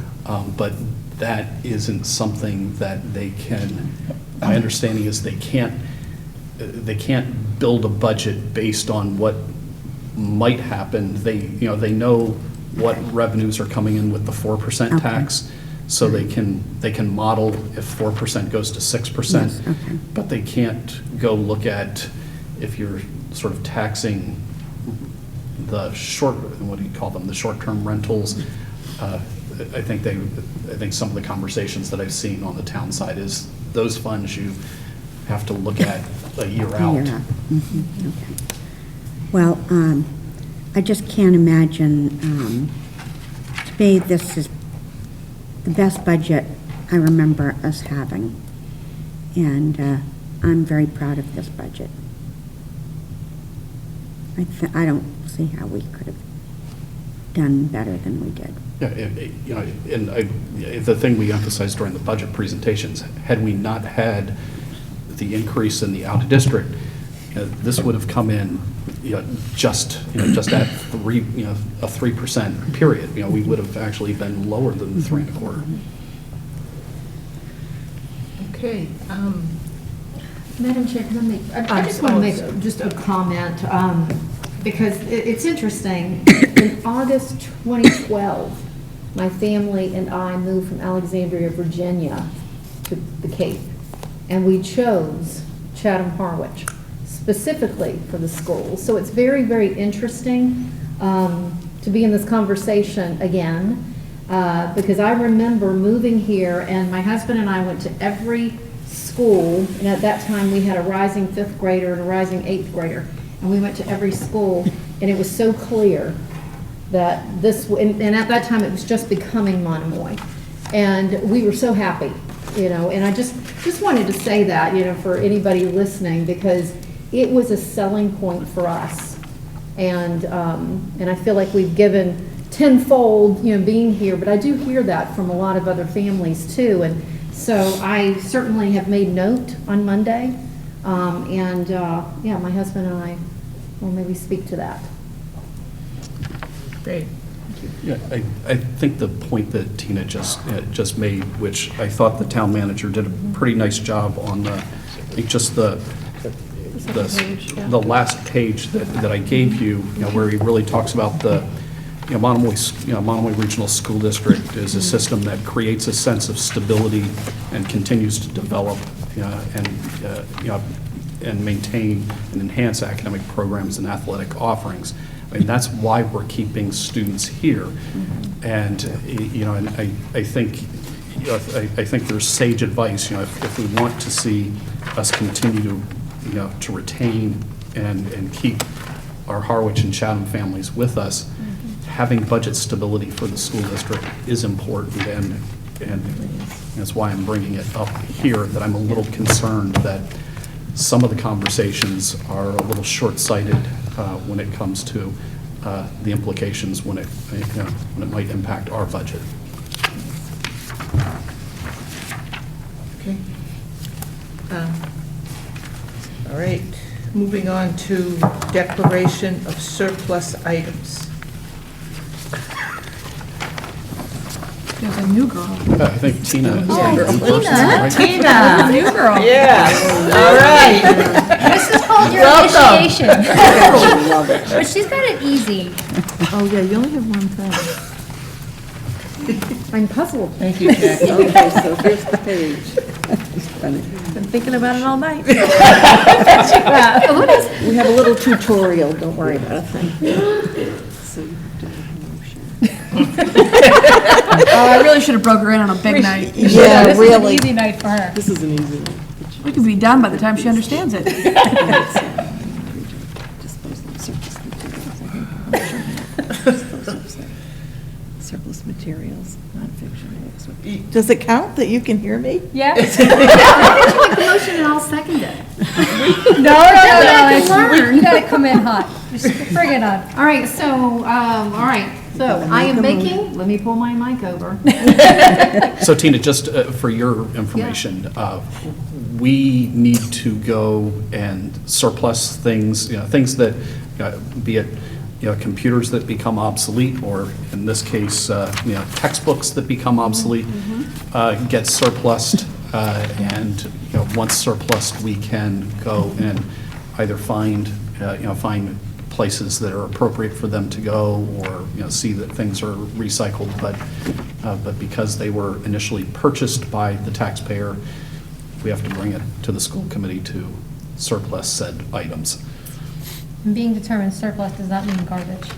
but that isn't something that they can. My understanding is they can't build a budget based on what might happen. They know what revenues are coming in with the 4% tax. So they can model if 4% goes to 6%, yes, okay. But they can't go look at if you're sort of taxing the what do you call them, the short-term rentals. I think some of the conversations that I've seen on the town side is those funds you have to look at a year out. Mm-hmm. Okay. Well, I just can't imagine. To me, this is the best budget I remember us having, and I'm very proud of this budget. I don't see how we could have done better than we did. Yeah, and the thing we emphasized during the budget presentations, had we not had the increase in the out-of-district, this would have come in just at a 3% period. We would have actually been lower than the 3.25. Okay. Madam Chair, can I make, I just want to make just a comment, because it's interesting. In August 2012, my family and I moved from Alexandria, Virginia to the Cape, and we chose Chatham Harwich specifically for the schools. So it's very, very interesting to be in this conversation again, because I remember moving here, and my husband and I went to every school, and at that time, we had a rising 5th grader and a rising 8th grader, and we went to every school, and it was so clear that this, and at that time, it was just becoming Monomoy. And we were so happy, and I just wanted to say that, for anybody listening, because it was a selling point for us. And I feel like we've given tenfold, being here, but I do hear that from a lot of other families too. And so I certainly have made note on Monday. Yeah, my husband and I will maybe speak to that. Great. Yeah, I think the point that Tina just made, which I thought the town manager did a pretty nice job on the last page that I gave you, where he really talks about the Monomoy Regional School District is a system that creates a sense of stability and continues to develop and maintain and enhance academic programs and athletic offerings. I mean, that's why we're keeping students here. And, and I think there's sage advice, if we want to see us continue to retain and keep our Harwich and Chatham families with us, having budget stability for the school district is important, and that's why I'm bringing it up here, that I'm a little concerned that some of the conversations are a little short-sighted when it comes to the implications when it might impact our budget. Okay. All right, moving on to declaration of surplus items. There's a new girl. I think Tina is Oh, the Tina. person, right? Tina! New girl. Yes, all right. This is called your Welcome. initiation. But she's got it easy. Oh, yeah, you only have one thing. I'm puzzled. Thank you, Jackie. Okay, so here's the page. Been thinking about it all night. We have a little tutorial, don't worry about a thing. Oh, I really should have broke her in on a big night. Yeah, This really. is an easy night for her. This is an easy one. We could be done by the time she understands it. Surplus materials, nonfiction. Does it count that you can hear me? Yeah. Make the motion and I'll second it. No. You gotta come in hot. Just bring it on. All right, so I am making, let me pull my mic over. So Tina, just for your information, we need to go and surplus things, things that, be it, computers that become obsolete, or in this case, textbooks that become obsolete, get surplused, and, once surplused, we can go and either find places that are appropriate for them to go, or, see that things are recycled, but because they were initially purchased by the taxpayer, we have to bring it to the school committee to surplus said items. Being determined surplus does not mean garbage.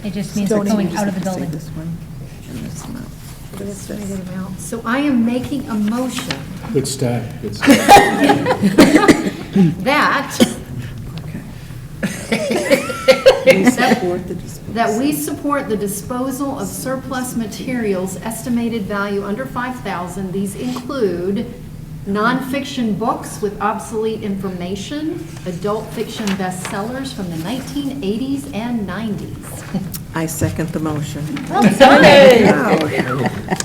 It just means they're going out of the building. This one and this amount. So I am making a motion Good start, good start. that we support the disposal of surplus materials estimated value under $5,000. These include nonfiction books with obsolete information, adult fiction bestsellers from the 1980s and 90s. I second the motion. Hey.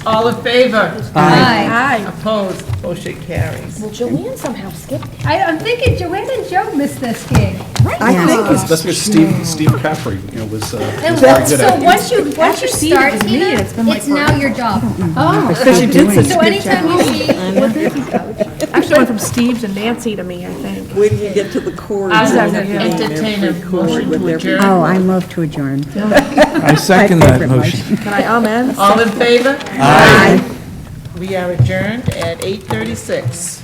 All in favor? Aye. Opposed? Motion carries. Well, Joanne somehow skipped. I'm thinking Joanne and Joe missed this gig. I think it's That's because Steve Caffrey, was very good So at it. once you After Steve, it start, was me, Tina, and it's been like it's now your job. because you did such So a good anytime job. you see, Actually went from Steve's and Nancy to me, I think. When you get to the core. I'll you have to be entertain a in every chord motion with to every- adjourn. Oh, I move to adjourn. I second My that favorite motion. Can I amen? All in favor? Aye. We are adjourned at 8:36.